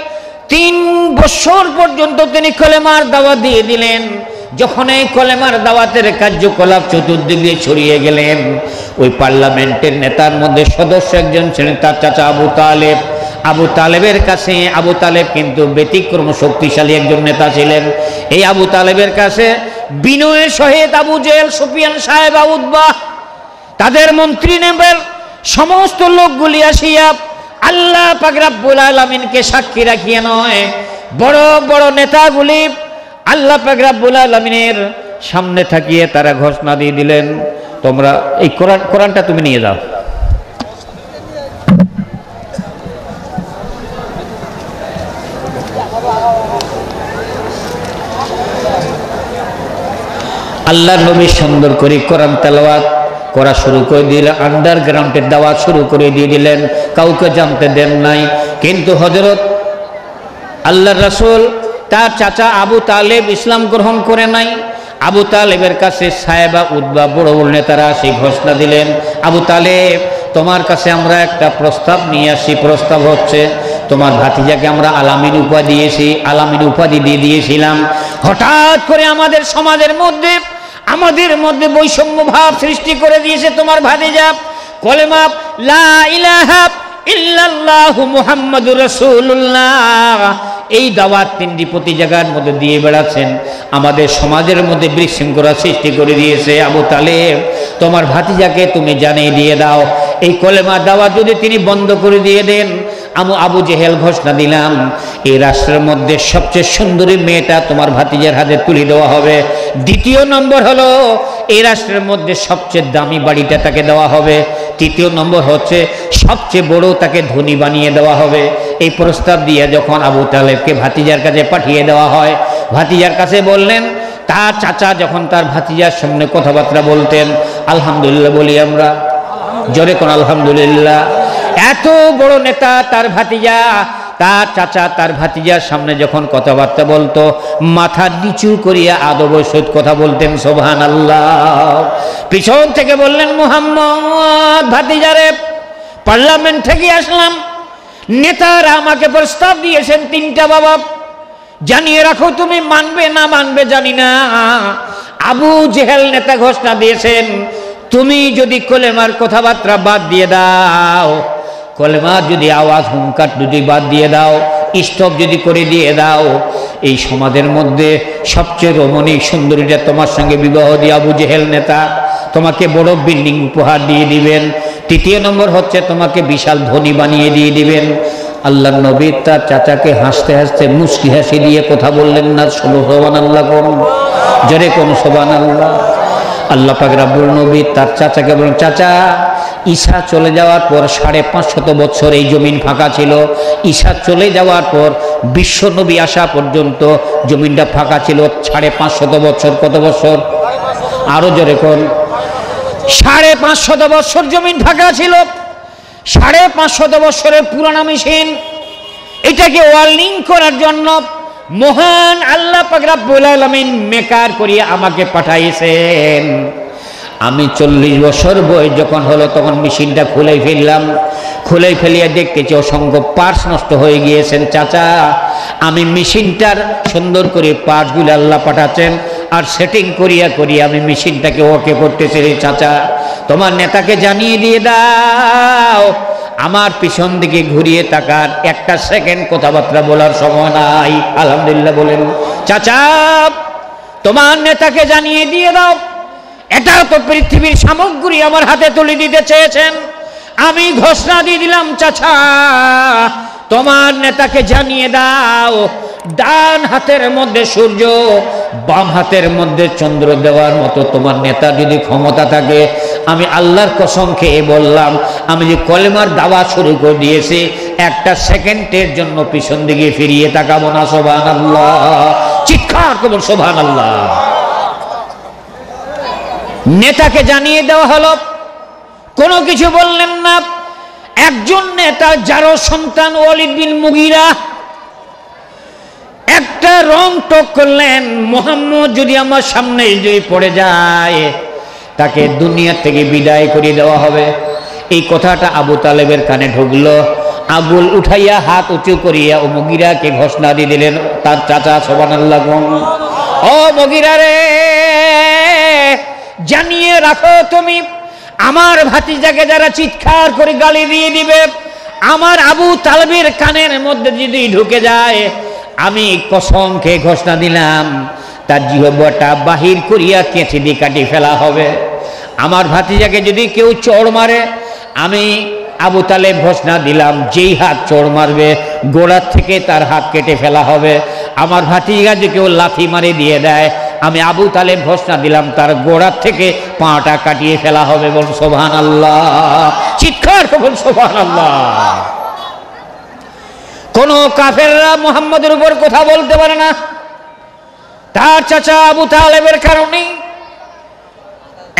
3 বছর পর্যন্ত তিনি কলেমার দাওয়াত দিয়ে দিলেন। যখন এই কলেমার দাওয়াতের কার্যকলাপ চতুর্দিকে ছড়িয়ে গেলেন, ওই পার্লামেন্টের নেতার মধ্যে সদস্য একজন ছিলেন তার চাচা আবু তালেব। আবু তালেবের কাছে, আবু তালেব কিন্তু ব্যতিক্রম শক্তিশালী একজন নেতা ছিলেন। এই আবু তালেবের কাছে বিনয়ের সহিত আবু জেহেল, সুফিয়ান সাহেব, উতবাহ, তাদের মন্ত্রী নেবের সমস্ত লোকগুলি আসিয়া আল্লাহ পাক রব্বুল আলামিনকে সাক্ষী রাখিয়া নয়, বড় বড় নেতাগুলি আল্লাহ পাক রব্বুল আলামিনের সামনে থাকিয়ে তারা ঘোষণা দিয়ে দিলেন, তোমরা এই কোরআনটা তুমি নিয়ে যাও। আল্লাহ নবী সুন্দর করে কোরআন তেলাওয়াত করা শুরু করে দিলেন, আন্ডারগ্রাউন্ডের দাওয়াত শুরু করে দিয়ে দিলেন, কাউকে জানতে দেন নাই। কিন্তু হযরত আল্লাহর রাসূল তার চাচা আবু তালেব ইসলাম গ্রহণ করে নাই। আবু তালেবের কাছে সাহেবা উতবা বড় বড় নেতারা সেই ঘোষণা দিলেন, আবু তালেব তোমার কাছে আমরা একটা প্রস্তাব নিয়ে আসি। প্রস্তাব হচ্ছে তোমার ভাতিজাকে আমরা আলামিন উপাধি দিয়ে দিয়েছিলাম। হঠাৎ করে আমাদের সমাজের মধ্যে বৈষম্য ভাব সৃষ্টি করে দিয়েছে তোমার ভাতিজা। কলেমা লা ইলাহা ইল্লাল্লাহু মুহাম্মাদুর রাসূলুল্লাহ এই দাওয়াত তিনটি প্রতি জায়গার মধ্যে দিয়ে বেড়াচ্ছেন, আমাদের সমাজের মধ্যে বিশৃঙ্খলা সৃষ্টি করে দিয়েছে। আবু তালেব তোমার ভাতিজাকে তুমি জানিয়ে দিয়ে দাও, এই কলেমা দাওয়াত যদি তিনি বন্ধ করে দিয়ে দেন, আবু জেহেল ঘোষণা দিলাম এই রাষ্ট্রের মধ্যে সবচেয়ে সুন্দরী মেয়েটা তোমার ভাতিজার হাতে তুলে দেওয়া হবে। দ্বিতীয় নম্বর হলো এই রাষ্ট্রের মধ্যে সবচেয়ে দামি বাড়িটা তাকে দেওয়া হবে। তৃতীয় নম্বর হচ্ছে সবচেয়ে বড় তাকে ধনী বানিয়ে দেওয়া হবে। এই প্রস্তাব দিয়ে যখন আবু তালেবকে ভাতিজার কাছে পাঠিয়ে দেওয়া হয়, ভাতিজার কাছে বললেন, তার চাচা যখন তার ভাতিজার সামনে কথাবার্তা বলতেন, আলহামদুলিল্লাহ বলি আমরা, জোরে কোন আলহামদুলিল্লাহ। এত বড় নেতা তার ভাতিজা, তার চাচা তার ভাতিজার সামনে যখন কথাবার্তা বলতো মাথা নিচু করিয়া আদবের সহিত কথা বলতেন, সুবহানাল্লাহ। পিছন থেকে বললেন, মুহাম্মদ ভাতিজারে, পার্লামেন্ট থেকে আসলাম, নেতারা আমাকে প্রস্তাব দিয়েছেন তিনটা, বাবা জানিয়ে রাখো, তুমি মানবে না মানবে জানি না। আবু জেহেল নেতা ঘোষণা দিয়েছেন, তুমি যদি কলেমার কথাবার্তা বাদ দিয়ে দাও, কলেমার যদি আওয়াজ হুঙ্কার যদি বাদ দিয়ে দাও, স্টপ যদি করে দিয়ে দাও, এই সমাজের মধ্যে সবচেয়ে রমণীক সুন্দরীটা তোমার সঙ্গে বিবাহ দিয়ে আবু জেহেল নেতা তোমাকে বড় বিল্ডিং উপহার দিয়ে দিবেন। তৃতীয় নম্বর হচ্ছে তোমাকে বিশাল ধনী বানিয়ে দিয়ে দিবেন। আল্লাহ নবী তার চাচাকে হাসতে হাসতে মুস্কি হাসি দিয়ে কথা বললেন না, সুবহানাল্লাহ কোন জোরে কোন সুবহানাল্লাহ। আল্লাহ পাক রব্বুল নবী তার চাচাকে বলেন, চাচা ঈসা চলে যাওয়ার পর 550 বছর এই জমিন ফাঁকা ছিল। ঈসা চলে যাওয়ার পর বিশ্ব নবী আসা পর্যন্ত জমিনটা ফাঁকা ছিল 550 বছর। কত বছর? আরো জোরে কোন। 550 বছর জমিন ফাঁকা ছিল। 550 বছরের পুরানা মেশিন, এটাকে ওয়ার্লিং করার জন্য মহান আল্লাহ পাক রব্বুল আলামিন মেকার করিয়া আমাকে পাঠাইছেন। আমি 40 বছর বয়স যখন হলো তখন মেশিনটা খুলে ফেললাম। খুলে ফেলিয়া দেখতেছি অসংখ্য পার্টস নষ্ট হয়ে গিয়েছেন। চাচা আমি মেশিনটার সুন্দর করে পার্টসগুলো আল্লাহ পাঠাচ্ছেন আর সেটিং করিয়া আমি মেশিনটাকে ওকে করতেছি। চাচা তোমার নেতাকে জানিয়ে দিয়ে দাও, আমার পিছন দিকে ঘুরিয়ে তাকার একটা সেকেন্ড কথাবার্তা বলার সময় নাই। আলহামদুলিল্লাহ বলেন। চাচা তোমার নেতাকে জানিয়ে দিয়ে দাও, এটা তো পৃথিবীর সামগ্রী আমার হাতে তুলে দিতে চেয়েছেন, আমি ঘোষণা দিয়ে দিলাম। চাচা তোমার নেতাকে জানিয়ে দাও, ডান হাতের মধ্যে সূর্য, বাম হাতের মধ্যে চন্দ্র দেওয়ার মতো তোমার নেতা যদি ক্ষমতা থাকে, আমি আল্লাহর কসম খেয়ে বললাম, আমি যে কলেমার দাওয়া শুরু করে দিয়েছি, একটা সেকেন্ডের জন্য পিছন দিকে ফিরিয়ে তাকাবো না। সুবহানাল্লাহ, চিৎকার করুন সুবহানাল্লাহ। নেতাকে জানিয়ে দেওয়া হলো, কোনো কিছু বললেন না। একজন নেতা যার সন্তান ওয়ালিদ বিন মুগীরা একটা রং টক করলেন, মুহাম্মদ যদি আমার সামনে যদি পড়ে যায় তাকে দুনিয়া থেকে বিদায় করে দেওয়া হবে। এই কথাটা আবু তালেবের কানে ঢুকলো। আবুল উঠাইয়া হাত উঁচু করিয়া ও মুগীরাকে ঘোষণা দিয়ে দিলেন, তার চাচা। সুবহানাল্লাহ। ও মুগীরা রে, জানিয়ে রাখো, তুমি আমার ভাতিজাকে যারা চিৎকার করে গালি দিয়ে দিবে, আমার আবু তালেবের কানের মধ্যে যদি ঢুকে যায়, আমি কসম খেয়ে ঘোষণা দিলাম তার জিহ্বাটা বাহির করিয়া কেঁচি দিয়ে কাটি ফেলা হবে। আমার ভাতিজাকে যদি কেউ চড় মারে, আমি আবু তালেব ঘোষণা দিলাম, যেই হাত চড় মারবে গোড়ার থেকে তার হাত কেটে ফেলা হবে। আমার ভাতিজা যদি কেউ লাথি মারে দিয়ে দেয়, আমি আবু তালেব ঘোষণা দিলাম তার গোড়ার থেকে পাটা কাটিয়ে ফেলা হবে। বলুন সুবহানাল্লাহ, চিৎকার করুন সুবহানাল্লাহ। কোন কাফেররা মুহাম্মদের উপর কথা বলতে পারে না, তার চাচা আবু তালেবের কারণে।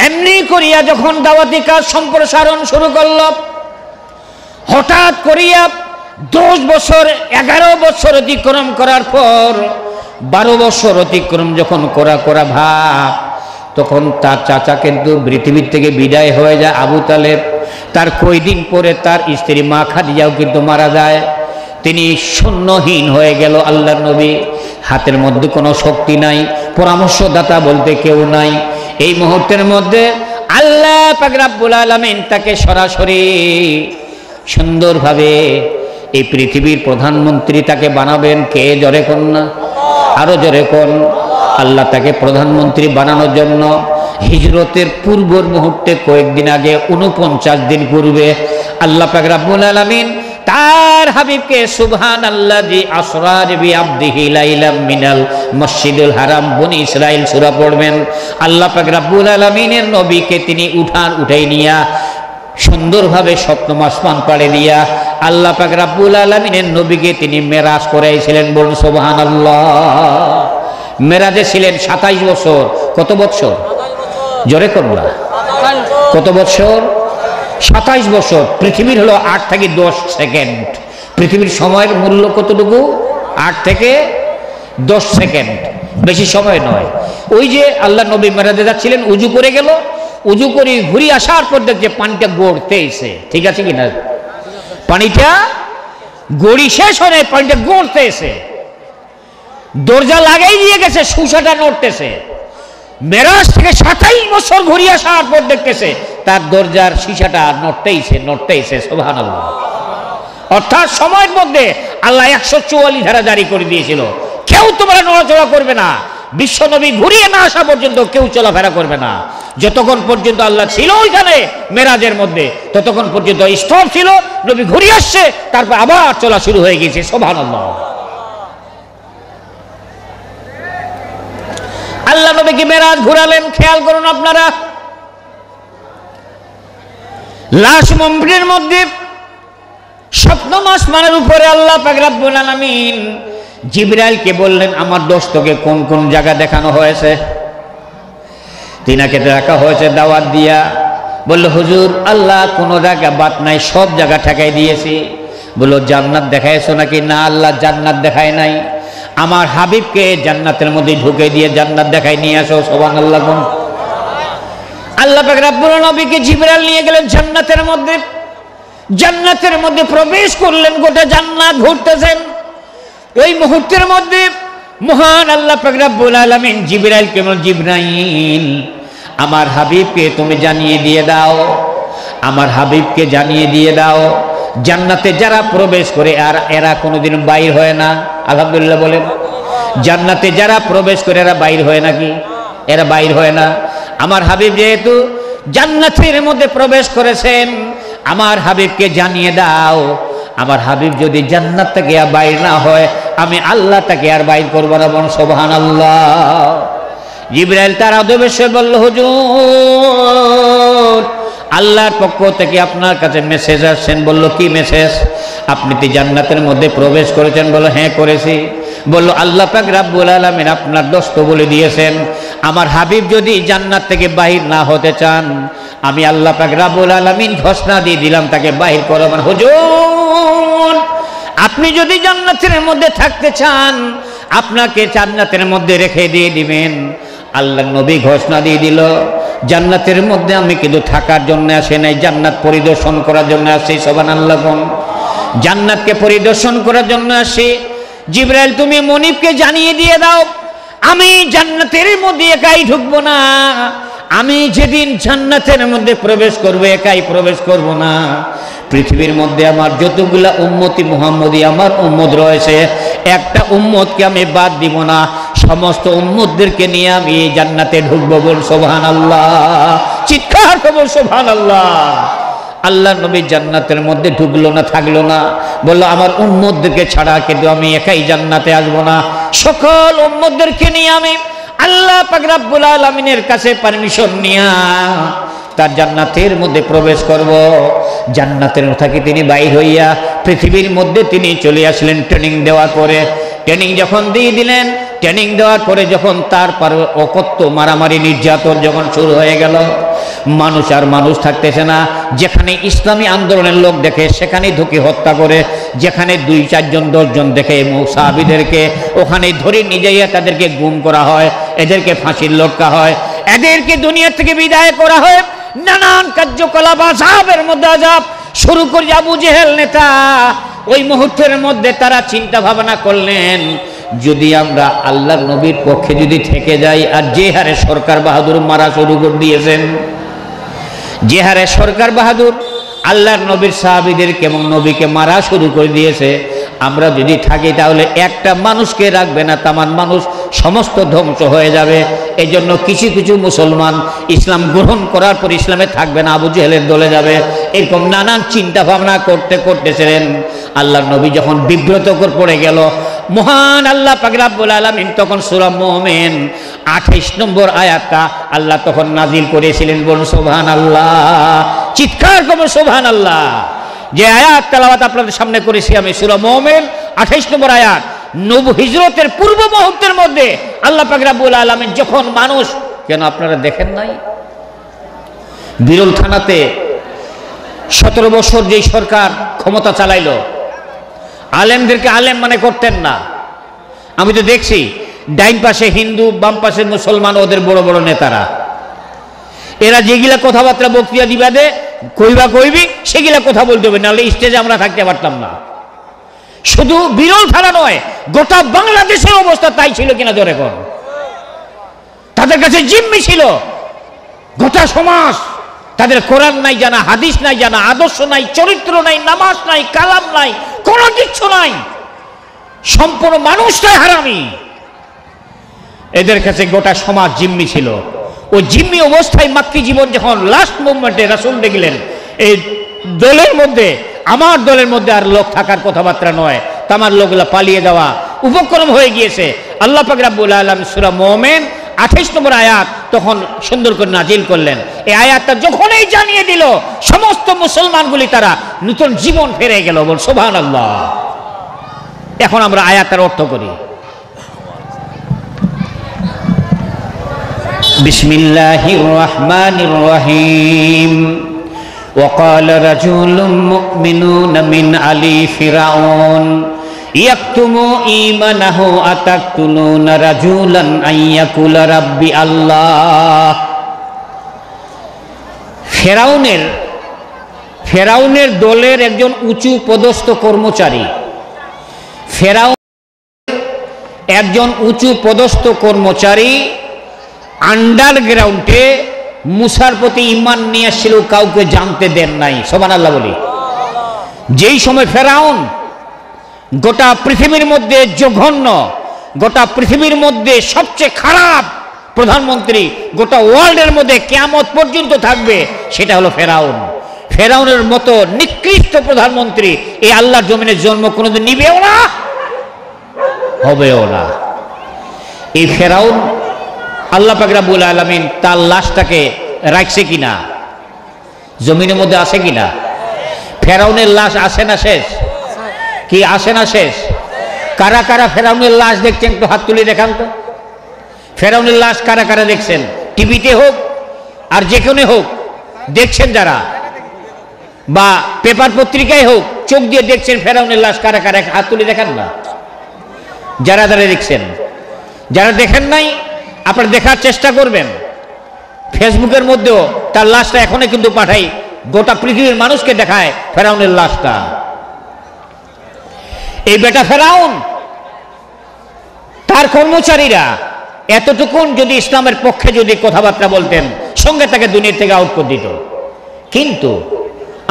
এমনি করিয়া যখন দাওয়াতি কাজ সম্প্রসারণ শুরু করল, হঠাৎ করিয়া 10 বছর 11 বছর অতিক্রম করার পর 12 বছর অতিক্রম যখন করা করা ভাব, তখন তার চাচা কিন্তু পৃথিবীর থেকে বিদায় হয়ে যায় আবু তালেব। তার কয়দিন পরে তার স্ত্রী মা খাদিজাও কিন্তু মারা যায়। তিনি শূন্যহীন হয়ে গেল। আল্লাহর নবী হাতের মধ্যে কোনো শক্তি নাই, পরামর্শদাতা বলতে কেউ নাই। এই মুহূর্তের মধ্যে আল্লাহ পাক রব্বুল আলামিন তাকে সরাসরি সুন্দরভাবে এই পৃথিবীর প্রধানমন্ত্রী তাকে বানাবেন। কে? জোরে কোন না, আরো জোরে কোন। আল্লাহ তাকে প্রধানমন্ত্রী বানানোর জন্য হিজরতের পূর্বর মুহূর্তে কয়েকদিন আগে 49 দিন পূর্বে আল্লাহ পাক রব্বুল আলামিন তার হাবিবকে সুবহানাল্লাযী আসরা বিআবদিহি লাইলাম মিনাল মসজিদুল হারাম, বনি ইসরাইল সূরা পড়বেন। আল্লাহ পাক রব্বুল আলামিনের নবীকে তিনি উঠাই নিয়া সুন্দরভাবে সপ্তম আসমান পাড়ে দিয়া আল্লাহ পাক রব্বুল আলামিনের নবীকে তিনি মেরাজ করাইছিলেন। বলুন সুবহানাল্লাহ। মেরাজে ছিলেন 27 বছর। কত বছর? জোরে করলা। কত বছর? 27 বছর। পৃথিবীর হলো 8 থেকে 10 সেকেন্ড। পৃথিবীর সময়ের মূল্য কতটুকু? 8 থেকে 10 সেকেন্ড, বেশি সময় নয়। ওই যে আল্লাহ নবী মেরাজে যাচ্ছিলেন, উজু করে গেল, উজু করে ঘুরে আসার পর দেখছে পানিটা গড়তেছে। ঠিক আছে কিনা? পানিটা গড়ি শেষ হয়, পানিটা গড়তেছে, দরজা লাগাই দিয়ে গেছে, সুসাটা নড়তেছে। মেরাজ থেকে 27 বছর ঘুরে আসার পর দেখতেছে তার দরজার শিশাটা নড়তেইছে। সুবহানাল্লাহ। অর্থাৎ সময়ের মধ্যে আল্লাহ 144 ধারা জারি করে দিয়েছিল, কেউ তোমরা নড়াচড়া করবে না, বিশ্বনবী ঘুরিয়ে না আসা পর্যন্ত কেউ চলাফেরা করবে না। যতক্ষণ পর্যন্ত আল্লাহ ছিল ওইখানে মেরাজের মধ্যে, ততক্ষণ পর্যন্ত স্টপ ছিল। নবী ঘুরিয়ে আসছে, তারপর আবার চলা শুরু হয়ে গেছে। সুবহানাল্লাহ। আল্লাহ নবীকে মেরাজ ঘুরালেন। খেয়াল করুন আপনারা, লাশ মন্দিরের মধ্যে সপ্তম আসমানের উপরে আল্লাহ পাক রব্বুল আলামিন জিবরাইলকে বললেন, আমার দোস্তকে কোন কোন জায়গা দেখানো হয়েছে? তিনাকে দেখা হয়েছে দাওয়াত দিয়া। বলল, হুজুর আল্লাহ কোন জায়গা বাদ নাই, সব জায়গা ঠেকাই দিয়েছি। বলল, জান্নাত দেখাইছো নাকি? না আল্লাহ জান্নাত দেখায় নাই, আমার হাবিবকে জান্নাতের মধ্যে ঢুকে দিয়ে জান্নাত দেখাই নিয়ে আসো। সুবহানাল্লাহ। আল্লাহ পাক রব্বুল নবীকে জিবরাইল নিয়ে গেলেন জান্নাতের মধ্যে। জান্নাতের মধ্যে প্রবেশ করলেন, গোটা জান্নাত ঘুরতেছেন। ওই মুহূর্তের মধ্যে মহান আল্লাহ পাক রব্বুল আলামিন জিবরাইলকে বললেন, জিবরাইল আমার হাবিবকে তুমি জানিয়ে দিয়ে দাও, আমার হাবিবকে জানিয়ে দিয়ে দাও, জান্নাতে যারা প্রবেশ করে আর এরা কোনোদিন বাইর হয় না। আলহামদুলিল্লাহ বলেন। জান্নাতে যারা প্রবেশ করে এরা বাইর হয় নাকি? এরা বাইর হয় না। আমার হাবিব যেহেতু জান্নাতের মধ্যে প্রবেশ করেছেন, আমার হাবিবকে জানিয়ে দাও, আমার হাবিব যদি জান্নাত থেকে আর বাইর না হয়, আমি আল্লাহ তাকে আর বাইর করবো না। বলুন সুবহানাল্লাহ। জিবরাইল তার আদেশে বলল, হুজুর আল্লাহর পক্ষ থেকে আপনার কাছে মেসেজ আসছেন। বলল, কি মেসেজ? আপনি তো জান্নাতের মধ্যে প্রবেশ করেছেন? বলল, হ্যাঁ করেছি। বলল, আল্লাহ পাক রব্বুল আলামিন আপনার দোস্ত বলে দিয়েছেন, আমার হাবিব যদি জান্নাত থেকে বাহির না হতে চান, আমি আল্লাহ পাক রব্বুল আলামিন ঘোষণা দিয়ে দিলাম তাকে বাহির করবেন। হুজুর আপনি যদি জান্নাতের মধ্যে থাকতে চান, আপনাকে জান্নাতের মধ্যে রেখে দিয়ে দিবেন। আল্লাহ নবী ঘোষণা দিয়ে দিল, জান্নাতের মধ্যে আমি কিন্তু থাকার জন্য আসি নাই, জান্নাত পরিদর্শন করার জন্য আসি। সুবহানাল্লাহ। জান্নাতকে পরিদর্শন করার জন্য আসি। জিবরাইল তুমি মনিবকে জানিয়ে দিয়ে দাও, আমি জান্নাতের মধ্যে একাই ঢুকবো না, আমি যেদিন জান্নাতের মধ্যে প্রবেশ করব একাই প্রবেশ করব না, পৃথিবীর মধ্যে আমার যতগুলা উম্মতি মুহাম্মদী আমার উম্মত রয়েছে, একটা উম্মতকে আমি বাদ দিব না, সমস্ত উম্মতদেরকে নিয়ে আমি জান্নাতে ঢুকবো। বল সুবহানাল্লাহ। চিৎকার করো সুবহানাল্লাহ। আল্লাহ নবী জান্নাতের মধ্যে ঢুকলো না, থাকলো না, বললো আমার উম্মতদেরকে ছাড়া কিন্তু আমি একাই জান্নাতে আসবো না, সকল উম্মতদেরকে নিয়ে আমি আল্লাহ পাক রব্বুল আলামিনের কাছে পারমিশন নিয়া তার জান্নাতের মধ্যে প্রবেশ করব। জান্নাতের থেকে তিনি বাইর হইয়া পৃথিবীর মধ্যে তিনি চলে আসলেন ট্রেনিং দেওয়ার পরে। ট্রেনিং যখন দিয়ে দিলেন, ট্রেনিং দেওয়ার পরে যখন তারপর অকথ্য মারামারি নির্যাতন যখন শুরু হয়ে গেল, মানুষ আর মানুষ থাকতেছে না। যেখানে ইসলামী আন্দোলনের লোক দেখে সেখানেই ঢুকে হত্যা করে, যেখানে 2-4 জন 10 জন দেখে সাহাবীদেরকে ওখানেই ধরে নিয়ে যাইয়া তাদেরকে গুম করা হয়, এদেরকে ফাঁসির লটকা হয়, এদেরকে দুনিয়া থেকে বিদায় করা হয়। নানান কার্যকলাপ, আযাবের মধ্যে আযাব, শুরু করে আবু জেহেল নেতা। ওই মুহূর্তের মধ্যে তারা চিন্তা ভাবনা করলেন, যদি আমরা আল্লাহর নবীর পক্ষে যদি থেকে যাই, আর যে হারে সরকার বাহাদুর মারা শুরু করে দিয়েছেন, যে হারে সরকার বাহাদুর আল্লাহর নবীর সাহাবীদেরকে এবং নবীকে মারা শুরু করে দিয়েছে, আমরা যদি থাকি তাহলে একটা মানুষকে রাখবে না, তামান মানুষ সমস্ত ধ্বংস হয়ে যাবে। এই জন্য কিছু কিছু মুসলমান ইসলাম গ্রহণ করার পর ইসলামে থাকবে না, আবু জেহেলের দলে যাবে। এরকম নানান চিন্তা ভাবনা করতে করতেছিলেন। আল্লাহর নবী যখন বিব্রত করে পড়ে গেল, মহান আল্লাহ পাক রব্বুল আলামিন তখন সূরা মুমিন 28 নম্বর আয়াতটা আল্লাহ তখন নাজিল করেছিলেন। বলুন সুবহানাল্লাহ, চিৎকার করে সুবহানাল্লাহ। যে আয়াত তেলাওয়াত আপনাদের সামনে করেছি আমি, সূরা মুমিন 28 নম্বর আয়াত। হিজরতের পূর্ব মুহূর্তের মধ্যে আল্লাহ পাক রব্বুল আলামিন যখন মানুষ, কেন আপনারা দেখেন নাই বিরল থানাতে 17 বছর যেই সরকার ক্ষমতা চালাইলো, আলেমদেরকে আলেম মানে করতেন না। আমি তো দেখছি ডাইন পাশে হিন্দু, বাম পাশে মুসলমান, ওদের বড় বড় নেতারা, এরা যেগুলা কথাবার্তা বক্তৃতা দিবা দে কইবি সেগুলা কথা বলতে হবে, নাহলে স্টেজে আমরা থাকতে পারতাম না। শুধু বিরল থানা নয়, গোটা বাংলাদেশের অবস্থা তাই ছিল কিনা জোরে কর। তাদের কাছে জিম্মি ছিল গোটা সমাজ, তাদের কোরআন নাই জানা, হাদিস নাই জানা, আদর্শ নাই, চরিত্র নাই, নামাজ নাই, কালাম নাই, কোনো কিছু নাই, সম্পূর্ণ মানুষটাই হারামি। এদের কাছে গোটা সমাজ জিম্মি ছিল। ওই জিম্মি অবস্থায় মাতৃ জীবন যখন লাস্ট মুভমেন্টে রাসূল দেখলেন এই দলের মধ্যে, আমার দলের মধ্যে আর লোক থাকার কথাবার্তা নয়, তামার লোকগুলা পালিয়ে যাওয়া উপক্রম হয়ে গিয়েছে, আল্লাহ পাক রব্বুল আলামিন সূরা মুমিন 28 নম্বর আয়াত তখন সুন্দর করে নাজিল করলেন। এই আয়াতটা যখনই জানিয়ে দিল, সমস্ত মুসলমানগুলি তারা নতুন জীবন ফিরে গেল। বল সুবহানাল্লাহ। এখন আমরা আয়াতটার অর্থ করি। বিসমিল্লাহির রাহমানির রহিম। وقال رجل مؤمن من آل فرعون يكتم إيمانه أتقتلون رجلا أن يقول ربي الله। ফেরাউনের দলের একজন উঁচু পদস্থ কর্মচারী, একজন উঁচু পদস্থ কর্মচারী আন্ডারগ্রাউন্ডে মুসার প্রতি ঈমান নিয়ে আসছিল, কাউকে জানতে দেন নাই। সুবহানাল্লাহ বলি। যেই সময় ফেরাউন গোটা পৃথিবীর মধ্যে জঘন্য, গোটা পৃথিবীর মধ্যে সবচেয়ে খারাপ প্রধানমন্ত্রী, গোটা ওয়ার্ল্ডের মধ্যে কিয়ামত পর্যন্ত থাকবে, সেটা হলো ফেরাউন। ফেরাউনের মতো নিকৃষ্ট প্রধানমন্ত্রী এই আল্লাহর জমিনে জন্ম কোনোদিন নিবেও না, হবেও না। এই ফেরাউন আল্লাহ পাক রব্বুল আলামিন তার লাশটাকে রাখছে কিনা, জমিনের মধ্যে আছে কিনা? ফেরাউনের লাশ আসে না শেষ? কি আসে না শেষ? কারা কারা ফেরাউনের লাশ দেখছেন একটু হাত তুলে দেখান তো। ফেরাউনের লাশ কারা কারা দেখছেন? টিভিতে হোক আর যেখানে হোক দেখছেন যারা, বা পেপার পত্রিকায় হোক চোখ দিয়ে দেখছেন ফেরাউনের লাশ কারা কারা, হাত তুলে দেখান না যারা যারা দেখছেন। যারা দেখেন নাই আপনারা দেখার চেষ্টা করবেন। ফেসবুকের মধ্যেও তার লাশটা এখনো কিন্তু পাঠাই, গোটা পৃথিবীর মানুষকে দেখায় ফেরাউনের লাশটা। এই বেটা ফেরাউন তার কর্মচারীরা এতটুকুন যদি ইসলামের পক্ষে যদি কথাবার্তা বলতেন, সঙ্গে তাকে দুনিয়া থেকে আউট করে দিত। কিন্তু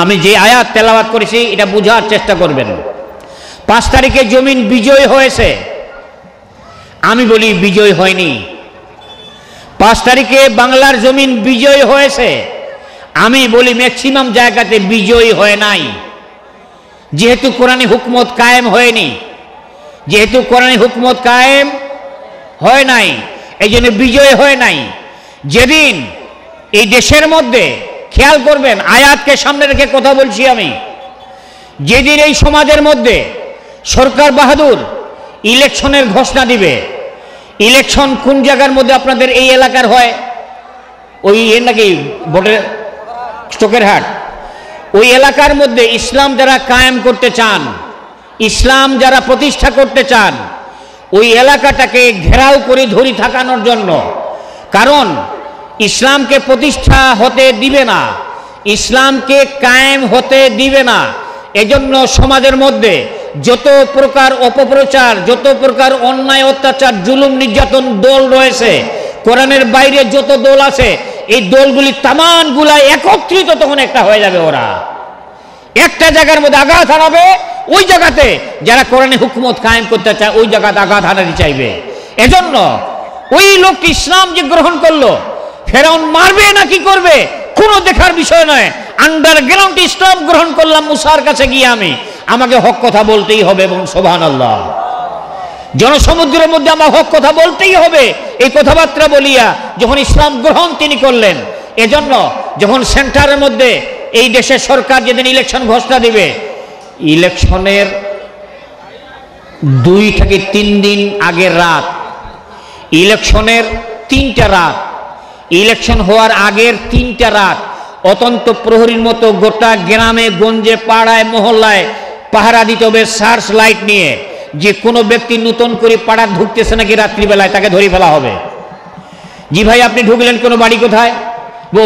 আমি যে আয়াত তেলাওয়াত করেছি এটা বোঝার চেষ্টা করবেন। 5 তারিখে জমিন বিজয় হয়েছে, আমি বলি বিজয় হয়নি। 5 তারিখে বাংলার জমিন বিজয় হয়েছে, আমি বলি ম্যাক্সিমাম জায়গাতে বিজয় হয় নাই। যেহেতু কোরআনী হুকমত কায়েম হয়নি, যেহেতু কোরআনী হুকমত কায়েম হয় নাই, এই জন্য বিজয় হয় নাই। যেদিন এই দেশের মধ্যে, খেয়াল করবেন আয়াতকে সামনে রেখে কথা বলছি আমি, যেদিন এই সমাজের মধ্যে সরকার বাহাদুর ইলেকশনের ঘোষণা দিবে, ইলেকশন কোন জায়গার মধ্যে আপনাদের এই এলাকার হয়? ওই নাকি ভোটের চোখের হাট, ওই এলাকার মধ্যে ইসলাম যারা কায়েম করতে চান, ইসলাম যারা প্রতিষ্ঠা করতে চান, ওই এলাকাটাকে ঘেরাও করে ধরি থাকানোর জন্য, কারণ ইসলামকে প্রতিষ্ঠা হতে দিবে না, ইসলামকে কায়েম হতে দিবে না। এজন্য সমাজের মধ্যে যত প্রকার অপপ্রচার, যত প্রকার অন্যায় অত্যাচার, জুলুম নির্যাতন দল রয়েছে, কোরআনের বাইরে যত দল আছে, এই দলগুলি তামানগুলা একত্রিত তখন একটা হয়ে যাবে। ওরা একটা জায়গার মধ্যে আঘাত হানাবে, ওই জায়গাতে যারা কোরআনে হুকুমত কায়েম করতে চায় ওই জায়গাতে আঘাত হানাতে চাইবে। এজন্য ওই লোকটি ইসলাম যে গ্রহণ করলো, ফেরাউন মারবে না কি করবে কোনো দেখার বিষয় নয়। আন্ডারগ্রাউন্ড ইসলাম গ্রহণ করলাম মুসার কাছে গিয়ে, আমাকে হক কথা বলতেই হবে, এবং সুবহানাল্লাহ, জনসমুদ্রের মধ্যে আমার হক কথা বলতেই হবে। এই কথাবার্তা বলিয়া যখন ইসলাম গ্রহণ তিনি করলেন, এজন্য যখন সেন্টারের মধ্যে এই দেশের সরকার যেদিন ইলেকশন ঘোষণা দিবে, ইলেকশনের 2 থেকে 3 দিন আগের রাত, ইলেকশনের 3টা রাত, ইলেকশন হওয়ার আগের 3টা রাত অত্যন্ত প্রহরীর মতো গোটা গ্রামে গঞ্জে পাড়ায় মহল্লায় পাহারা দিতে হবে সার্চ লাইট নিয়ে, যে কোনো ব্যক্তি নতুন করে পাড়া ঢুকতেছে নাকি রাত্রিবেলায় তাকে ধরে ফেলা হবে। জি ভাই আপনি ঢুকলেন কোনো বাড়ি, কোথায়?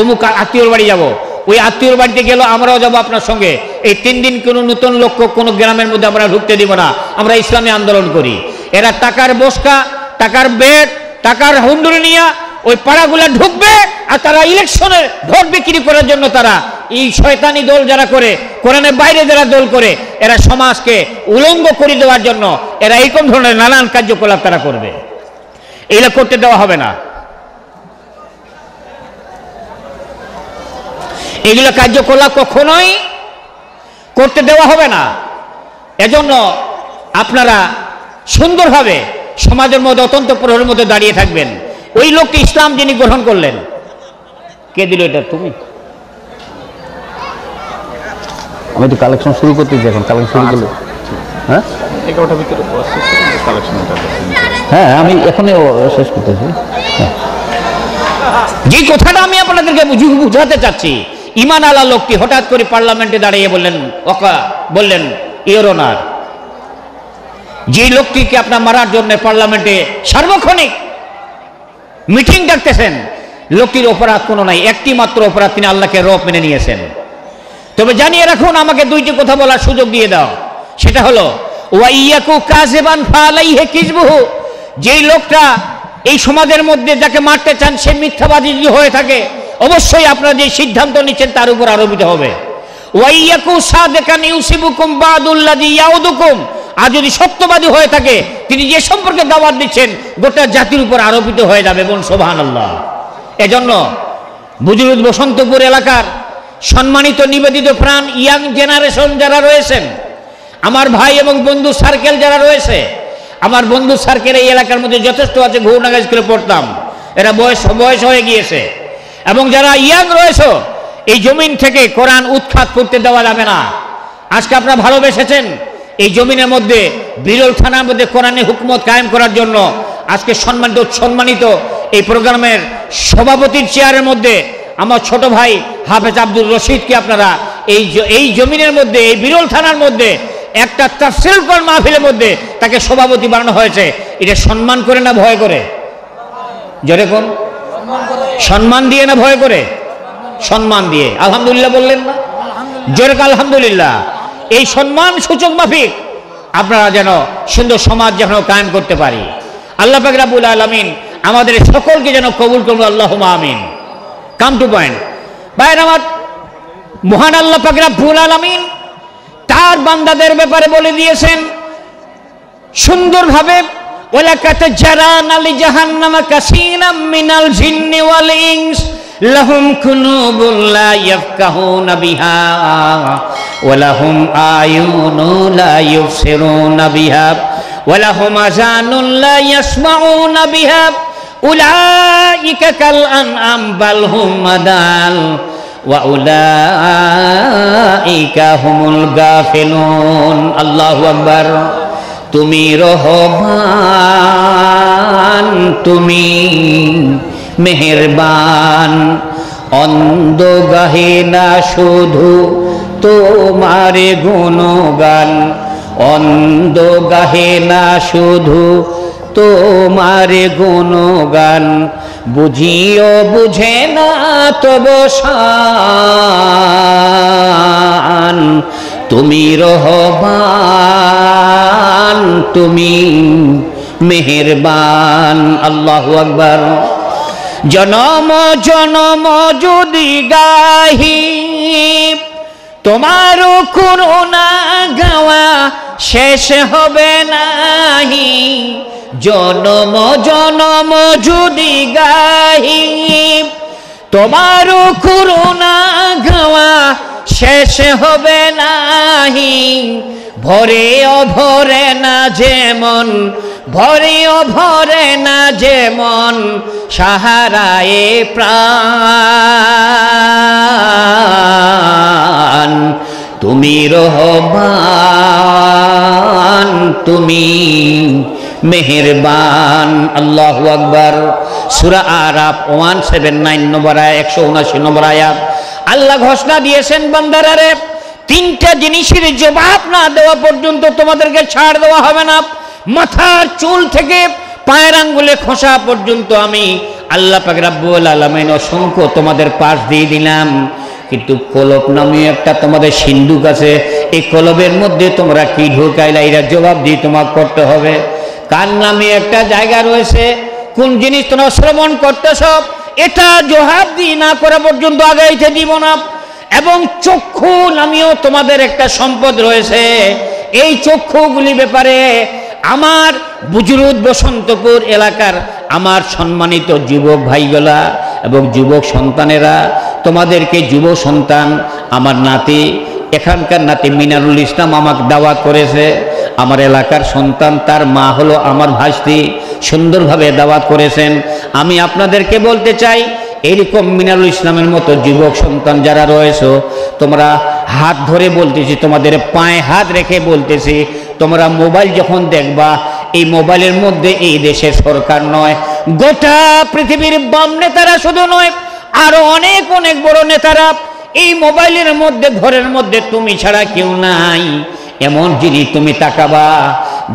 অমুক আত্মীয়র বাড়ি যাব। ওই আত্মীয়র বাড়িতে গেল, আমরাও যাবো আপনার সঙ্গে। এই 3 দিন কোনো নতুন লোক কোনো গ্রামের মধ্যে আমরা ঢুকতে দিব না। আমরা ইসলামী আন্দোলন করি। এরা টাকার বস্কা, টাকার বেড, টাকার হুন্ডুরি নিয়ে ওই পাড়াগুলা ঢুকবে, আর তারা ইলেকশনের ভোট বিক্রি করার জন্য তারা এই শয়তানি দল যারা করে, কোরআনের বাইরে যারা দল করে, এরা সমাজকে উলঙ্গ করে দেওয়ার জন্য এরা এইরকম ধরনের নানান কার্যকলাপ তারা করবে। এইগুলা করতে দেওয়া হবে না, এগুলো কার্যকলাপ কখনোই করতে দেওয়া হবে না। এজন্য আপনারা সুন্দরভাবে সমাজের মধ্যে অত্যন্ত প্রহরের মধ্যে দাঁড়িয়ে থাকবেন। ওই লোকটি ইসলাম যিনি গ্রহণ করলেন, কে দিল এটা? তুমি? আমি তো কালেকশন শুরু করতেছি এখন। কালেকশন শুরু করলে হ্যাঁ 11টার ভিতরে কালেকশনটা, হ্যাঁ আমি এখনই শেষ করতেছি। যে কথাটা আমি আপনাদেরকে বুঝাতে চাচ্ছি, ইমান আলা লোকটি হঠাৎ করে পার্লামেন্টে দাঁড়িয়ে বললেন ইওর অনার, যে লোকটিকে আপনার মারার জন্য পার্লামেন্টে সার্বক্ষণিক মিটিং ডাকতেছেন, লোকটির অপরাধ কোনো নাই, একটি মাত্র অপরাধ, তিনি আল্লাহকে রব মেনে নিয়েছেন। তবে জানিয়ে রাখুন, আমাকে 2টি কথা বলার সুযোগ দিয়ে দাও। সেটা হলো ওয়াইয়াকু কাযিবান ফালাইহি কিযবুহু, যেই লোকটা এই সমাজের মধ্যে যাকে মারতে চান সে মিথ্যাবাদী যদি হয়ে থাকে, অবশ্যই আপনারা যে সিদ্ধান্ত নিচ্ছেন তার উপর আরোপিত হবে। ওয়াইয়াকু সাদিকান ইউসিবুকুম বাদুল্লাযী ইয়াউদুকুম, আর যদি সত্যবাদী হয়ে থাকে তিনি যে সম্পর্কে দাওয়াত দিচ্ছেন গোটা জাতির উপর আরোপিত হয়ে যাবে। বলুন সুবহানাল্লাহ। এজন্য বুজুর্গ বসন্তপুর এলাকার সম্মানিত নিবেদিত প্রাণ ইয়াং জেনারেশন যারা রয়েছেন, আমার ভাই এবং বন্ধু সার্কেল যারা রয়েছে, আমার বন্ধু সার্কেল এই এলাকার মধ্যে যথেষ্ট আছে, গৌরনগর স্কুলে পড়তাম, এরা বয়স হয়ে গিয়েছে, এবং যারা ইয়াং রয়েছে, এই জমিন থেকে কোরআন উৎখাত করতে দেওয়া যাবে না। আজকে আপনারা ভালোবেসেছেন এই জমিনের মধ্যে বিরল থানার মধ্যে কোরআনে হুকুমত কায়েম করার জন্য। আজকে সম্মানিত এই প্রোগ্রামের সভাপতির চেয়ারের মধ্যে আমার ছোট ভাই হাফেজ আব্দুর রশিদকে আপনারা এই জমিনের মধ্যে, এই বিরল থানার মধ্যে একটা তাফসীর কোরআন মাহফিলের মধ্যে তাকে সভাপতি বানানো হয়েছে। এটা সম্মান করে না ভয় করে? জোরে কোন? সম্মান দিয়ে না ভয় করে? সম্মান দিয়ে। আলহামদুলিল্লাহ বললেন না? জোরে আলহামদুলিল্লাহ। এই সম্মান সূচক মাফিক আপনারা যেন সুন্দর সমাজ যেন কায়েম করতে পারি। আল্লাহ পাক রব্বুল আলামিন আমাদের সকলকে যেন কবুল করুন, আল্লাহুম্মা আমিন। Come to point. ভাইরা আমার, মহান আল্লাহ পাক রব্বুল আলামিন তার বান্দাদের ব্যাপারে বলে দিয়েছেন সুন্দরভাবে, ওয়ালাকাদ জারানা লিজাহান্নামা কাসীরাম মিনাল জিন্নি ওয়াল ইনস লাহুম কুলুবুন লা ইয়াফকাহুনা বিহা ওয়া লাহুম আয়ুনুন লা ইউবসিরুনা বিহা ওয়া লাহুম আযানুন লা ইয়াসমাউনা বিহা উলাইকা কাল আনআম বাল হুম আদাল ওয়া উলাইকা হুমুল গাফিলুন। আল্লাহু আকবার। তুমি রহমান, তুমি মেহেরবান। অন্ধ গাহে না শুধু তোমার গুণগান, অন্ধ গাহে না শুধু তোমার গুণগান, বুঝিও বুঝে না তব শান। তুমি রহমান, তুমি মেহেরবান। আল্লাহু আকবার। জনম জনম যদি গাহি তোমার করুণা, গাওয়া শেষ হবে নাহি। জনম জনম যদি গাহি তোমার করুণা, গাওয়া শেষ হবে নাহি। ভরে অভরে না যেমন, ভরে অভরে না যেমন, সাহারায়ে প্রাণ। তুমি রহমান, তুমি মেহেরবান। আল্লাহু আকবার। সূরা আরাফ 179 নম্বর আয়াত, 179 নম্বর আয়াত। আল্লাহ ঘোষণা দিয়েছেন, বান্দারা রে, তিনটা জিনিসের জবাব না দেওয়া পর্যন্ত তোমাদেরকে ছাড় দেওয়া হবে না। মাথার চুল থেকে পায়ের আঙ্গুলে খোসা পর্যন্ত আমি আল্লাহ পাক রব্বুল আলামিন অসংখ্য তোমাদের পাশ দিয়ে দিলাম। কিন্তু কলব নামে একটা তোমাদের সিন্ধুক আছে, এই কলবের মধ্যে তোমরা কি ঢুকাইলা, এরা জবাব দিয়ে তোমাকে করতে হবে। কান নামে একটা জায়গা রয়েছে, কোন জিনিস তোমরা শ্রবণ করতেছ, এটা জবাব দিয়ে না করা পর্যন্ত আগাইতে দিব না। এবং চক্ষু নামেও তোমাদের একটা সম্পদ রয়েছে, এই চক্ষুগুলি ব্যাপারে আমার বুজুর্গ বসন্তপুর এলাকার আমার সম্মানিত যুবক ভাইগুলা এবং যুবক সন্তানেরা, তোমাদেরকে যুব সন্তান আমার নাতি, এখানকার নাতি মিনারুল ইসলাম আমাকে দাওয়াত করেছে। আমার এলাকার সন্তান, তার মা হলো আমার ভাস্তি, সুন্দরভাবে দাওয়াত করেছেন। আমি আপনাদেরকে বলতে চাই, এইরকম মিনারুল ইসলামের মতো যুবক সন্তান যারা রয়েছে, তোমরা হাত ধরে বলতেছি, তোমাদের পায়ে হাত রেখে বলতেছি, তোমরা মোবাইল যখন দেখবা, এই মোবাইলের মধ্যে এই দেশের সরকার নয়, গোটা পৃথিবীর বাম নেতারা শুধু নয়, আরো অনেক অনেক বড় নেতারা এই মোবাইলের মধ্যে, ঘরের মধ্যে তুমি ছাড়া কেউ নাই, এমন জিনিস তুমি তাকাবা,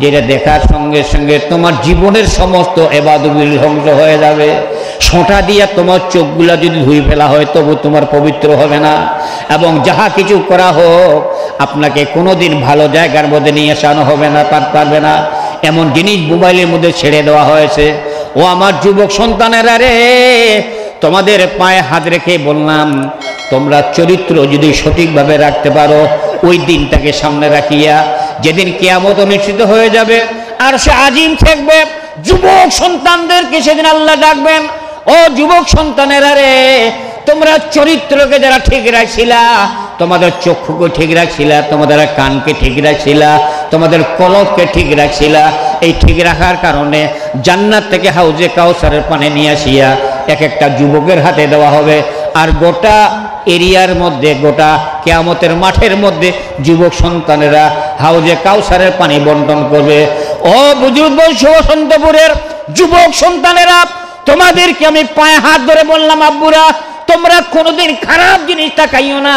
যেটা দেখার সঙ্গে সঙ্গে তোমার জীবনের সমস্ত ইবাদতগুলি ধ্বংস হয়ে যাবে। সোঁটা দিয়া তোমার চোখগুলা যদি ধুই ফেলা হয়, তবু তোমার পবিত্র হবে না। এবং যাহা কিছু করা হোক, আপনাকে কোনোদিন ভালো জায়গার মধ্যে নিয়ে আসানো হবে না, পারবে না। এমন জিনিস মোবাইলের মধ্যে ছেড়ে দেওয়া হয়েছে। ও আমার যুবক সন্তানেরা রে, তোমাদের পায়ে হাত রেখে বললাম, তোমরা চরিত্র যদি সঠিকভাবে রাখতে পারো, ওই দিনটাকে সামনে রাখিয়া, যেদিন কিয়ামত অনুষ্ঠিত হয়ে যাবে আর সে আজিম থাকবে, যুবক সন্তানদেরকে সেদিন আল্লাহ ডাকবেন, ও যুবক সন্তানেরা রে, তোমরা চরিত্রকে যারা ঠিক রাখছিলা, তোমাদের চক্ষুকে ঠিক রাখছিলা, তোমাদের কানকে ঠিক রাখছিলা, তোমাদের কলবকে ঠিক রাখছিলা, এই ঠিক রাখার কারণে জান্নাত থেকে হাউজে কাউসারের পানি নিয়ে আসিয়া এক একটা যুবকের হাতে দেওয়া হবে। আর গোটা এরিয়ার মধ্যে, গোটা কিয়ামতের মাঠের মধ্যে যুবক সন্তানেরা হাউজে কাউসারের পানি বন্টন করবে। ও বুজুর্গ বসন্তপুরের যুবক সন্তানেরা, তোমাদেরকে আমি পায়ে হাত ধরে বললাম, আব্বুরা, তোমরা কোনোদিন খারাপ জিনিস তাকাইও না,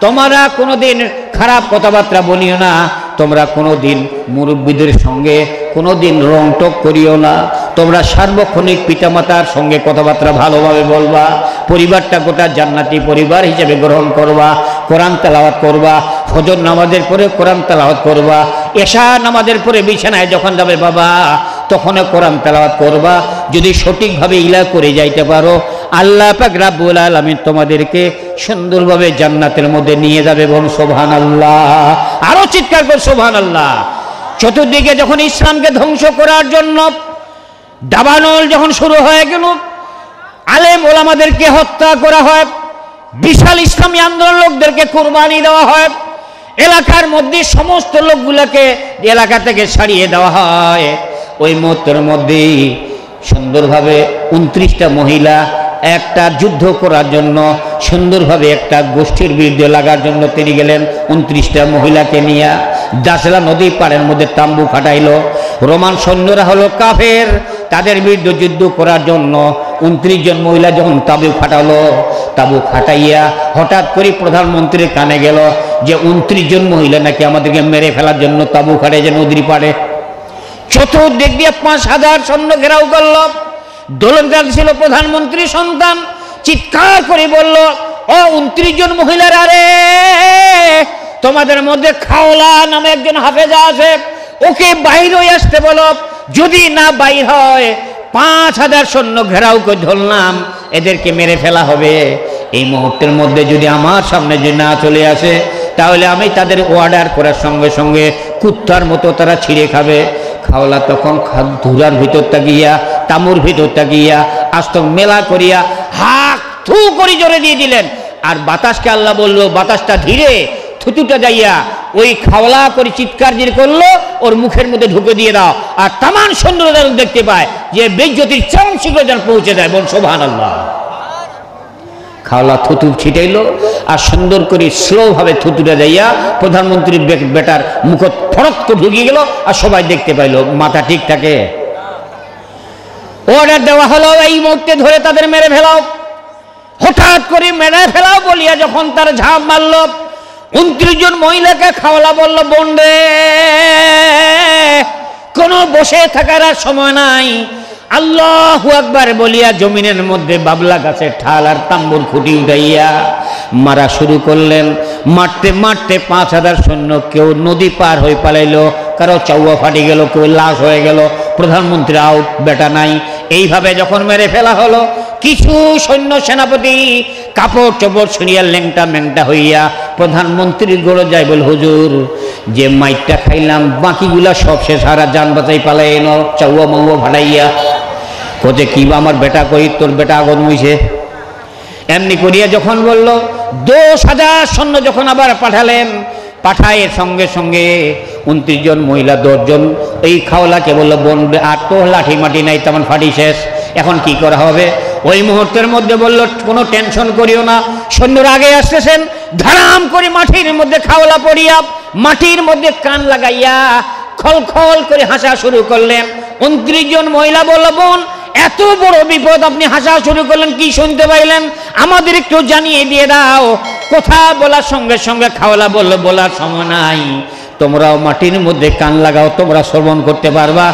তোমরা কোনোদিন খারাপ কথাবার্তা বলিও না, তোমরা কোনোদিন মুরব্বীদের সঙ্গে কোনোদিন রংটক করিও না, তোমরা সার্বক্ষণিক পিতামাতার সঙ্গে কথাবার্তা ভালোভাবে বলবা, পরিবারটা গোটা জান্নাতি পরিবার হিসেবে গ্রহণ করবা, কোরআন তেলাওয়াত করবা, ফজর নামাজের পরে কোরআন তেলাওয়াত করবা, এশা নামাজের পরে বিছানায় যখন যাবে বাবা, তখনও কোরআন তেলাওয়াত করবা। যদি সঠিকভাবে ইলা করে যাইতে পারো, আল্লাহ পাক রব্বুল আলামিন তোমাদেরকে সুন্দরভাবে জান্নাতের মধ্যে নিয়ে যাবে। বলুন সুবহানাল্লাহ, আরো চিৎকার করে সুবহানাল্লাহ। চতুর্দিকে যখন ইসলামকে ধ্বংস করার জন্য দাবানল যখন শুরু হয়ে গেল, আলেম ওলামাদেরকে হত্যা করা হয়, বিশাল ইসলামী আন্দোলন লোকদেরকে কুরবানি দেওয়া হয়, এলাকার মধ্যে সমস্ত লোকগুলোকে এলাকা থেকে ছাড়িয়ে দেওয়া হয়, ওই মুহূর্তের মধ্যেই সুন্দরভাবে 29টা মহিলা একটা যুদ্ধ করার জন্য, সুন্দরভাবে একটা গোষ্ঠীর বিরুদ্ধে লাগার জন্য তিনি গেলেন। 29টা মহিলাকে নিয়ে দাসলা নদী পাড়ের মধ্যে তাম্বু খাটাইল। রোমান সৈন্যরা হলো কাফের, তাদের বিরুদ্ধে যুদ্ধ করার জন্য 29 জন মহিলা যখন তাবু খাটালো, তাবু খাটাইয়া হঠাৎ করে প্রধানমন্ত্রীর কানে গেল যে 29 জন মহিলা নাকি আমাদেরকে মেরে ফেলার জন্য তাবু খাটাইছে নদীর পাড়ে। চতুর্দিক দিয়ে 5000 সৈন্য ঘেরাও করল। দোলনকাল ছিল প্রধানমন্ত্রী সন্তান, চিৎকার করে বলল, ও 29 জন মহিলারা রে, তোমাদের মধ্যে খাওলা নামে একজন হাফেজা আছে, ওকে বাইর হয়ে আসতে বলো। যদি না বাইর হয় 5000 সৈন্য ঘেরাও করে ধরলাম, এদেরকে মেরে ফেলা হবে। এই মুহূর্তের মধ্যে যদি আমার সামনে যদি না চলে আসে, তাহলে আমি তাদের অর্ডার করার সঙ্গে সঙ্গে কুত্তার মতো তারা ছিঁড়ে খাবে। খাওলা তখন ধুরার ভিতর তাকিয়া, তামুর ভিতর তাকিয়া আস্ত মেলা করিয়া হাক থু করে জোরে দিয়ে দিলেন। আর বাতাসকে আল্লাহ বলল, বাতাসটা ধীরে থুতুটা যাইয়া ওই খাওলা করে চিৎকার যে করলো ওর মুখের মধ্যে ঢুকে দিয়ে দাও। আর তামান সৌন্দর্য দেখতে পায় যে বেজ্জতির চরম শীঘ্র যেন পৌঁছে যায়। বল সুবহানাল্লাহ। খাওলা থুতু ছিটাইল আর সুন্দর করে স্লো ভাবে থুতুটা যাইয়া প্রধানমন্ত্রীর বেটার মুখ ফরক করে ঢুকিয়ে গেল। আর সবাই দেখতে পাইল মাথা ঠিক থাকে। অর্ডার দেওয়া হলো, এই মুহূর্তে ধরে তাদের মেরে ফেলাও। হঠাৎ করে মেরে ফেলাও বলিয়া যখন তার ঝাঁপ মারল, 29 জন মহিলাকে খাওয়ালা বলল, বোন রে, কোনো বসে থাকার আর সময় নাই। আল্লাহু আকবার বলিয়া জমিনের মধ্যে বাবলা গাছের ঠাল আর তাম্বুর খুঁটি উঠাইয়া মারা শুরু করলেন। মারতে মারতে 5000 সৈন্য কেউ নদী পার হয়ে পালাইল, কারো চাউয়া ফাটি গেল, কেউ লাশ হয়ে গেল। প্রধানমন্ত্রী আউট, বেটা নাই। এইভাবে যখন মেরে ফেলা হলো, কিছু সৈন্য সেনাপতি কাপড় চোপড় ছিঁড়িয়া ল্যাংটা ম্যাংটা হইয়া প্রধানমন্ত্রীর গড়ে যায়, বল হুজুর যে মাইটটা খাইলাম বাকিগুলা সব শেষ, হারা যান বাঁচাই পালাই এনো চাউয়া মাউয়া ফাটাইয়া। কোথে কি আমার বেটা কই, তোর বেটা আগুন হইছে। এমনি করিয়া যখন বলল 10,000 সৈন্য যখন আবার পাঠালেন, পাঠায়ের সঙ্গে সঙ্গে 29 জন মহিলা 10 জন এই খাওলাকে বললো, বোন আর তো লাঠি মাটি নাই, তেমন ফাটি শেষ, এখন কি করা হবে? ওই মুহূর্তের মধ্যে বলল, কোনো টেনশন করিও না, সৈন্যরা আগে আসতেছেন। ধারাম করে মাটির মধ্যে খাওলা পড়িয়া মাটির মধ্যে কান লাগাইয়া খল খল করে হাসা শুরু করলেন। 29 জন মহিলা বলল, বোন এত বড় বিপদ, আপনি হাসা শুরু করলেন, কি শুনতে পাইলেন আমাদের একটু জানিয়ে দিয়ে দাও। কথা বলার সঙ্গে সঙ্গে খাওলা বলল, বলার সময় নাই, তোমরাও মাটির মধ্যে কান লাগাও, তোমরা শ্রবণ করতে পারবা।